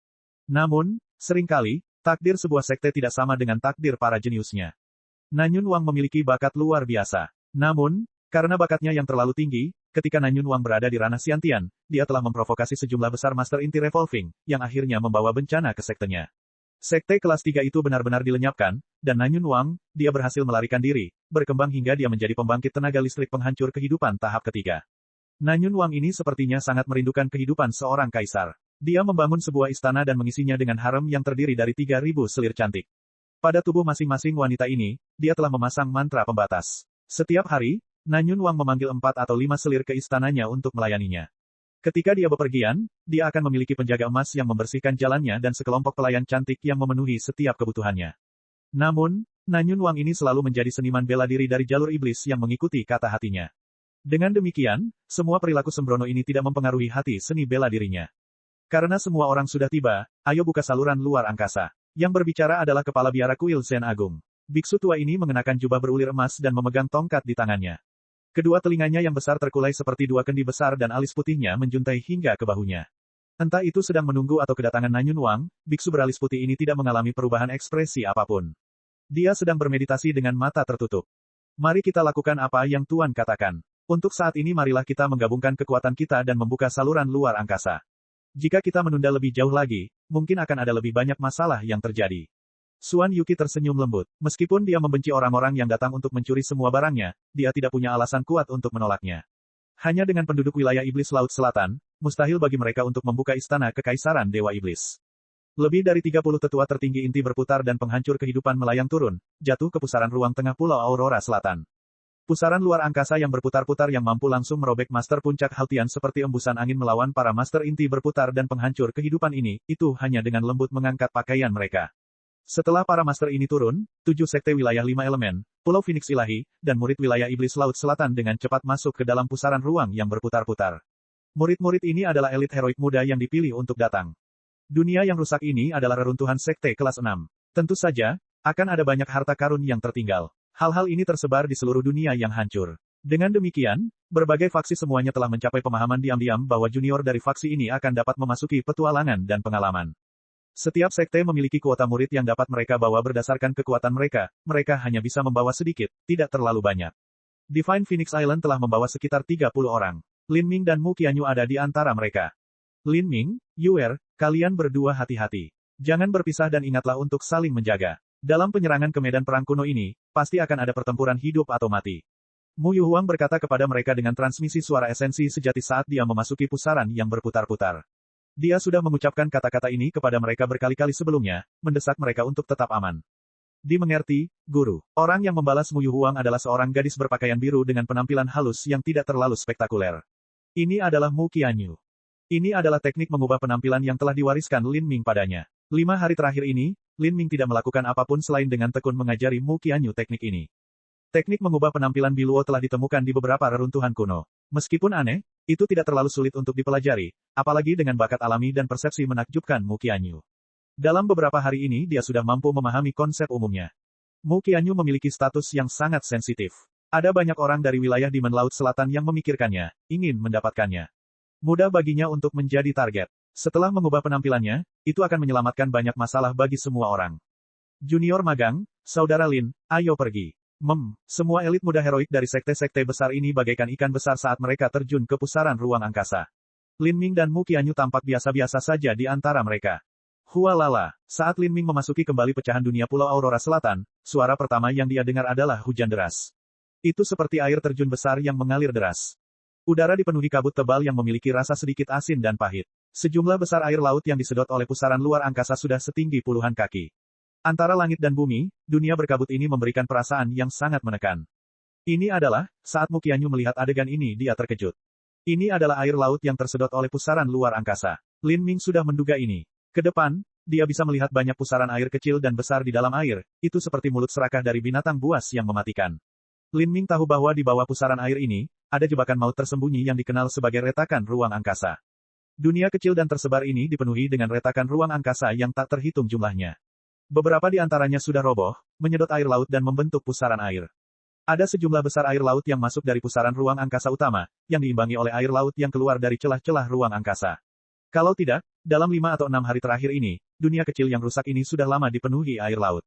Namun, seringkali, takdir sebuah sekte tidak sama dengan takdir para jeniusnya. Nanyun Wang memiliki bakat luar biasa. Namun, karena bakatnya yang terlalu tinggi, ketika Nanyun Wang berada di ranah Xiantian, dia telah memprovokasi sejumlah besar Master Inti Revolving, yang akhirnya membawa bencana ke sektenya. Sekte kelas 3 itu benar-benar dilenyapkan, dan Nanyun Wang, dia berhasil melarikan diri, berkembang hingga dia menjadi pembangkit tenaga listrik penghancur kehidupan tahap ketiga. Nanyun Wang ini sepertinya sangat merindukan kehidupan seorang kaisar. Dia membangun sebuah istana dan mengisinya dengan harem yang terdiri dari 3.000 selir cantik. Pada tubuh masing-masing wanita ini, dia telah memasang mantra pembatas. Setiap hari, Nanyun Wang memanggil 4 atau 5 selir ke istananya untuk melayaninya. Ketika dia bepergian, dia akan memiliki penjaga emas yang membersihkan jalannya dan sekelompok pelayan cantik yang memenuhi setiap kebutuhannya. Namun, Nanyun Wang ini selalu menjadi seniman bela diri dari jalur iblis yang mengikuti kata hatinya. Dengan demikian, semua perilaku sembrono ini tidak mempengaruhi hati seni bela dirinya. Karena semua orang sudah tiba, ayo buka saluran luar angkasa. Yang berbicara adalah kepala biara kuil Zen Agung. Biksu tua ini mengenakan jubah berulir emas dan memegang tongkat di tangannya. Kedua telinganya yang besar terkulai seperti dua kendi besar dan alis putihnya menjuntai hingga ke bahunya. Entah itu sedang menunggu atau kedatangan Nanyun Wang, biksu beralis putih ini tidak mengalami perubahan ekspresi apapun. Dia sedang bermeditasi dengan mata tertutup. Mari kita lakukan apa yang Tuan katakan. Untuk saat ini marilah kita menggabungkan kekuatan kita dan membuka saluran luar angkasa. Jika kita menunda lebih jauh lagi, mungkin akan ada lebih banyak masalah yang terjadi. Xuan Yuki tersenyum lembut. Meskipun dia membenci orang-orang yang datang untuk mencuri semua barangnya, dia tidak punya alasan kuat untuk menolaknya. Hanya dengan penduduk wilayah iblis Laut Selatan, mustahil bagi mereka untuk membuka istana kekaisaran Dewa Iblis. Lebih dari 30 tetua tertinggi inti berputar dan penghancur kehidupan melayang turun, jatuh ke pusaran ruang tengah Pulau Aurora Selatan. Pusaran luar angkasa yang berputar-putar yang mampu langsung merobek Master Puncak Haltian seperti embusan angin melawan para Master Inti berputar dan penghancur kehidupan ini, itu hanya dengan lembut mengangkat pakaian mereka. Setelah para master ini turun, 7 sekte wilayah 5 elemen, Pulau Phoenix Ilahi, dan murid wilayah Iblis Laut Selatan dengan cepat masuk ke dalam pusaran ruang yang berputar-putar. Murid-murid ini adalah elit heroik muda yang dipilih untuk datang. Dunia yang rusak ini adalah reruntuhan sekte kelas 6. Tentu saja, akan ada banyak harta karun yang tertinggal. Hal-hal ini tersebar di seluruh dunia yang hancur. Dengan demikian, berbagai faksi semuanya telah mencapai pemahaman diam-diam bahwa junior dari faksi ini akan dapat memasuki petualangan dan pengalaman. Setiap sekte memiliki kuota murid yang dapat mereka bawa berdasarkan kekuatan mereka, mereka hanya bisa membawa sedikit, tidak terlalu banyak. Divine Phoenix Island telah membawa sekitar 30 orang. Lin Ming dan Mu Qianyu ada di antara mereka. Lin Ming, Yuer, kalian berdua hati-hati. Jangan berpisah dan ingatlah untuk saling menjaga. Dalam penyerangan ke medan perang kuno ini, pasti akan ada pertempuran hidup atau mati. Mu Yuhuang berkata kepada mereka dengan transmisi suara esensi sejati saat dia memasuki pusaran yang berputar-putar. Dia sudah mengucapkan kata-kata ini kepada mereka berkali-kali sebelumnya, mendesak mereka untuk tetap aman. Dimengerti, Guru. Orang yang membalas Mu Yuhuang adalah seorang gadis berpakaian biru dengan penampilan halus yang tidak terlalu spektakuler. Ini adalah Mu Qianyu. Ini adalah teknik mengubah penampilan yang telah diwariskan Lin Ming padanya. 5 hari terakhir ini, Lin Ming tidak melakukan apapun selain dengan tekun mengajari Mu Qianyu teknik ini. Teknik mengubah penampilan Biluo telah ditemukan di beberapa reruntuhan kuno. Meskipun aneh, itu tidak terlalu sulit untuk dipelajari, apalagi dengan bakat alami dan persepsi menakjubkan Mu Qianyu. Dalam beberapa hari ini dia sudah mampu memahami konsep umumnya. Mu Qianyu memiliki status yang sangat sensitif. Ada banyak orang dari wilayah Demon Laut Selatan yang memikirkannya, ingin mendapatkannya. Mudah baginya untuk menjadi target. Setelah mengubah penampilannya, itu akan menyelamatkan banyak masalah bagi semua orang. Junior magang, Saudara Lin, ayo pergi. Semua elit muda heroik dari sekte-sekte besar ini bagaikan ikan besar saat mereka terjun ke pusaran ruang angkasa. Lin Ming dan Mu Qianyu tampak biasa-biasa saja di antara mereka. Hualala, saat Lin Ming memasuki kembali pecahan dunia Pulau Aurora Selatan, suara pertama yang dia dengar adalah hujan deras. Itu seperti air terjun besar yang mengalir deras. Udara dipenuhi kabut tebal yang memiliki rasa sedikit asin dan pahit. Sejumlah besar air laut yang disedot oleh pusaran luar angkasa sudah setinggi puluhan kaki. Antara langit dan bumi, dunia berkabut ini memberikan perasaan yang sangat menekan. Ini adalah, saat Mu Qianyu melihat adegan ini dia terkejut. Ini adalah air laut yang tersedot oleh pusaran luar angkasa. Lin Ming sudah menduga ini. Ke depan, dia bisa melihat banyak pusaran air kecil dan besar di dalam air, itu seperti mulut serakah dari binatang buas yang mematikan. Lin Ming tahu bahwa di bawah pusaran air ini, ada jebakan maut tersembunyi yang dikenal sebagai retakan ruang angkasa. Dunia kecil dan tersebar ini dipenuhi dengan retakan ruang angkasa yang tak terhitung jumlahnya. Beberapa di antaranya sudah roboh, menyedot air laut dan membentuk pusaran air. Ada sejumlah besar air laut yang masuk dari pusaran ruang angkasa utama, yang diimbangi oleh air laut yang keluar dari celah-celah ruang angkasa. Kalau tidak, dalam 5 atau 6 hari terakhir ini, dunia kecil yang rusak ini sudah lama dipenuhi air laut.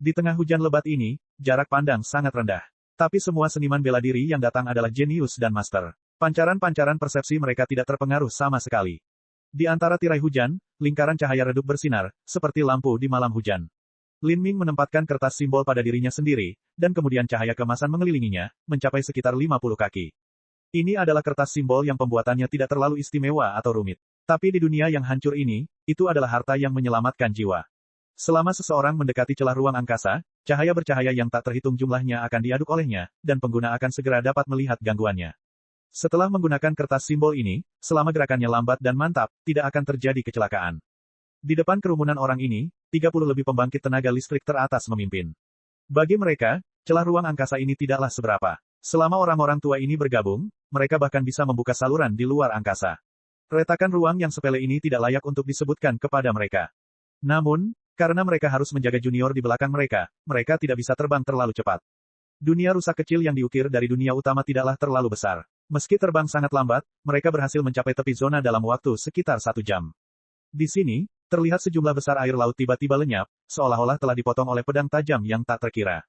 Di tengah hujan lebat ini, jarak pandang sangat rendah. Tapi semua seniman bela diri yang datang adalah jenius dan master. Pancaran-pancaran persepsi mereka tidak terpengaruh sama sekali. Di antara tirai hujan, lingkaran cahaya redup bersinar, seperti lampu di malam hujan. Lin Ming menempatkan kertas simbol pada dirinya sendiri, dan kemudian cahaya keemasan mengelilinginya, mencapai sekitar 50 kaki. Ini adalah kertas simbol yang pembuatannya tidak terlalu istimewa atau rumit. Tapi di dunia yang hancur ini, itu adalah harta yang menyelamatkan jiwa. Selama seseorang mendekati celah ruang angkasa, cahaya bercahaya yang tak terhitung jumlahnya akan diaduk olehnya, dan pengguna akan segera dapat melihat gangguannya. Setelah menggunakan kertas simbol ini, selama gerakannya lambat dan mantap, tidak akan terjadi kecelakaan. Di depan kerumunan orang ini, 30 lebih pembangkit tenaga listrik teratas memimpin. Bagi mereka, celah ruang angkasa ini tidaklah seberapa. Selama orang-orang tua ini bergabung, mereka bahkan bisa membuka saluran di luar angkasa. Retakan ruang yang sepele ini tidak layak untuk disebutkan kepada mereka. Namun, karena mereka harus menjaga junior di belakang mereka, mereka tidak bisa terbang terlalu cepat. Dunia rusak kecil yang diukir dari dunia utama tidaklah terlalu besar. Meski terbang sangat lambat, mereka berhasil mencapai tepi zona dalam waktu sekitar 1 jam. Di sini, terlihat sejumlah besar air laut tiba-tiba lenyap, seolah-olah telah dipotong oleh pedang tajam yang tak terkira.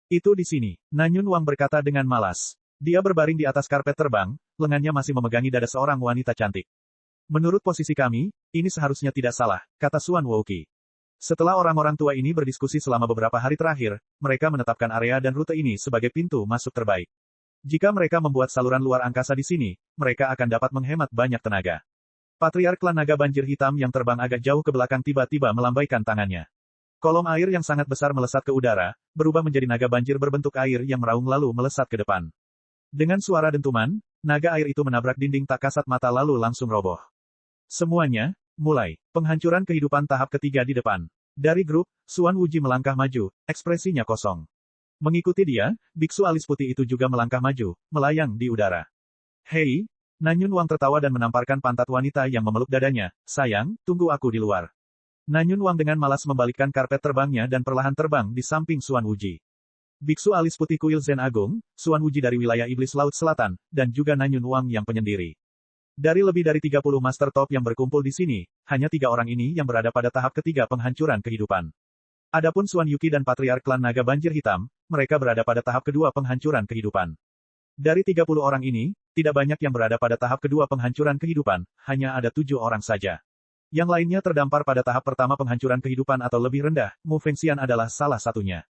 Itu di sini, Nanyun Wang berkata dengan malas. Dia berbaring di atas karpet terbang, lengannya masih memegangi dada seorang wanita cantik. Menurut posisi kami, ini seharusnya tidak salah, kata Suan Wouqi. Setelah orang-orang tua ini berdiskusi selama beberapa hari terakhir, mereka menetapkan area dan rute ini sebagai pintu masuk terbaik. Jika mereka membuat saluran luar angkasa di sini, mereka akan dapat menghemat banyak tenaga. Patriark klan naga banjir hitam yang terbang agak jauh ke belakang tiba-tiba melambaikan tangannya. Kolom air yang sangat besar melesat ke udara, berubah menjadi naga banjir berbentuk air yang meraung lalu melesat ke depan. Dengan suara dentuman, naga air itu menabrak dinding tak kasat mata lalu langsung roboh. Semuanya, mulai. Penghancuran kehidupan tahap ketiga di depan. Dari grup, Suan Wuji melangkah maju, ekspresinya kosong. Mengikuti dia, biksu alis putih itu juga melangkah maju, melayang di udara. Hei, Nanyun Wang tertawa dan menamparkan pantat wanita yang memeluk dadanya. Sayang, tunggu aku di luar. Nanyun Wang dengan malas membalikkan karpet terbangnya dan perlahan terbang di samping Suan Wuji. Biksu alis putih kuil Zen Agung, Suan Wuji dari wilayah Iblis Laut Selatan, dan juga Nanyun Wang yang penyendiri. Dari lebih dari 30 master top yang berkumpul di sini, hanya 3 orang ini yang berada pada tahap ketiga penghancuran kehidupan. Adapun Suan Yuki dan Patriark klan naga banjir hitam, mereka berada pada tahap kedua penghancuran kehidupan. Dari 30 orang ini, tidak banyak yang berada pada tahap kedua penghancuran kehidupan, hanya ada 7 orang saja. Yang lainnya terdampar pada tahap pertama penghancuran kehidupan atau lebih rendah, Mu Fengxian adalah salah satunya.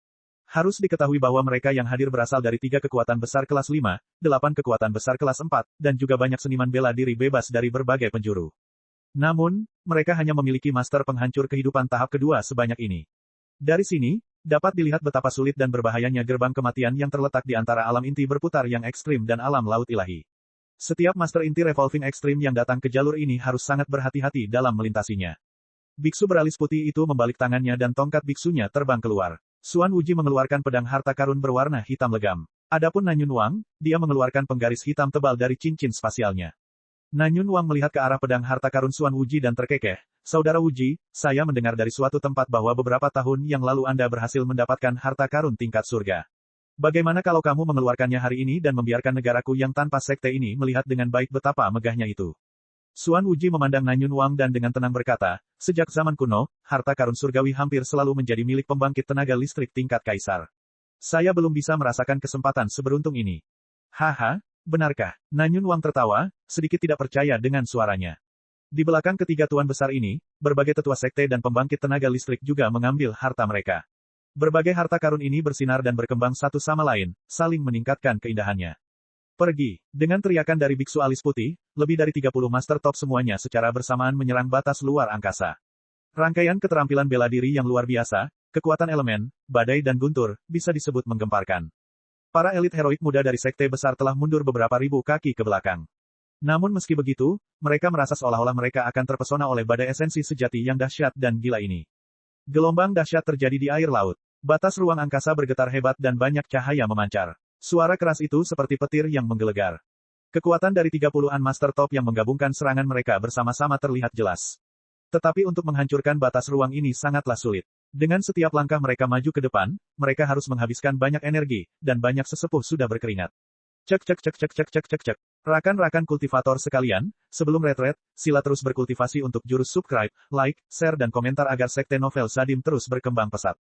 Harus diketahui bahwa mereka yang hadir berasal dari 3 kekuatan besar kelas 5, 8 kekuatan besar kelas 4, dan juga banyak seniman bela diri bebas dari berbagai penjuru. Namun, mereka hanya memiliki master penghancur kehidupan tahap kedua sebanyak ini. Dari sini, dapat dilihat betapa sulit dan berbahayanya gerbang kematian yang terletak di antara alam inti berputar yang ekstrim dan alam laut ilahi. Setiap master inti revolving ekstrim yang datang ke jalur ini harus sangat berhati-hati dalam melintasinya. Biksu beralis putih itu membalik tangannya dan tongkat biksunya terbang keluar. Suan Wuji mengeluarkan pedang harta karun berwarna hitam legam. Adapun Nanyun Wang, dia mengeluarkan penggaris hitam tebal dari cincin spasialnya. Nanyun Wang melihat ke arah pedang harta karun Suan Wuji dan terkekeh. Saudara Wuji, saya mendengar dari suatu tempat bahwa beberapa tahun yang lalu Anda berhasil mendapatkan harta karun tingkat surga. Bagaimana kalau kamu mengeluarkannya hari ini dan membiarkan negaraku yang tanpa sekte ini melihat dengan baik betapa megahnya itu? Suan Wuji memandang Nanyun Wang dan dengan tenang berkata, sejak zaman kuno, harta karun surgawi hampir selalu menjadi milik pembangkit tenaga listrik tingkat kaisar. Saya belum bisa merasakan kesempatan seberuntung ini. Haha, benarkah? Nanyun Wang tertawa, sedikit tidak percaya dengan suaranya. Di belakang ketiga tuan besar ini, berbagai tetua sekte dan pembangkit tenaga listrik juga mengambil harta mereka. Berbagai harta karun ini bersinar dan berkembang satu sama lain, saling meningkatkan keindahannya. Pergi. Dengan teriakan dari biksu alis putih, lebih dari 30 master top semuanya secara bersamaan menyerang batas luar angkasa. Rangkaian keterampilan bela diri yang luar biasa, kekuatan elemen, badai dan guntur, bisa disebut menggemparkan. Para elit heroik muda dari sekte besar telah mundur beberapa ribu kaki ke belakang. Namun meski begitu, mereka merasa seolah-olah mereka akan terpesona oleh badai esensi sejati yang dahsyat dan gila ini. Gelombang dahsyat terjadi di air laut. Batas ruang angkasa bergetar hebat dan banyak cahaya memancar. Suara keras itu seperti petir yang menggelegar. Kekuatan dari 30-an master top yang menggabungkan serangan mereka bersama-sama terlihat jelas. Tetapi untuk menghancurkan batas ruang ini sangatlah sulit. Dengan setiap langkah mereka maju ke depan, mereka harus menghabiskan banyak energi, dan banyak sesepuh sudah berkeringat. Cek cek cek cek cek cek cek cek. Rakan-rakan kultivator sekalian, sebelum retret, sila terus berkultivasi untuk jurus subscribe, like, share dan komentar agar sekte novel Sadim terus berkembang pesat.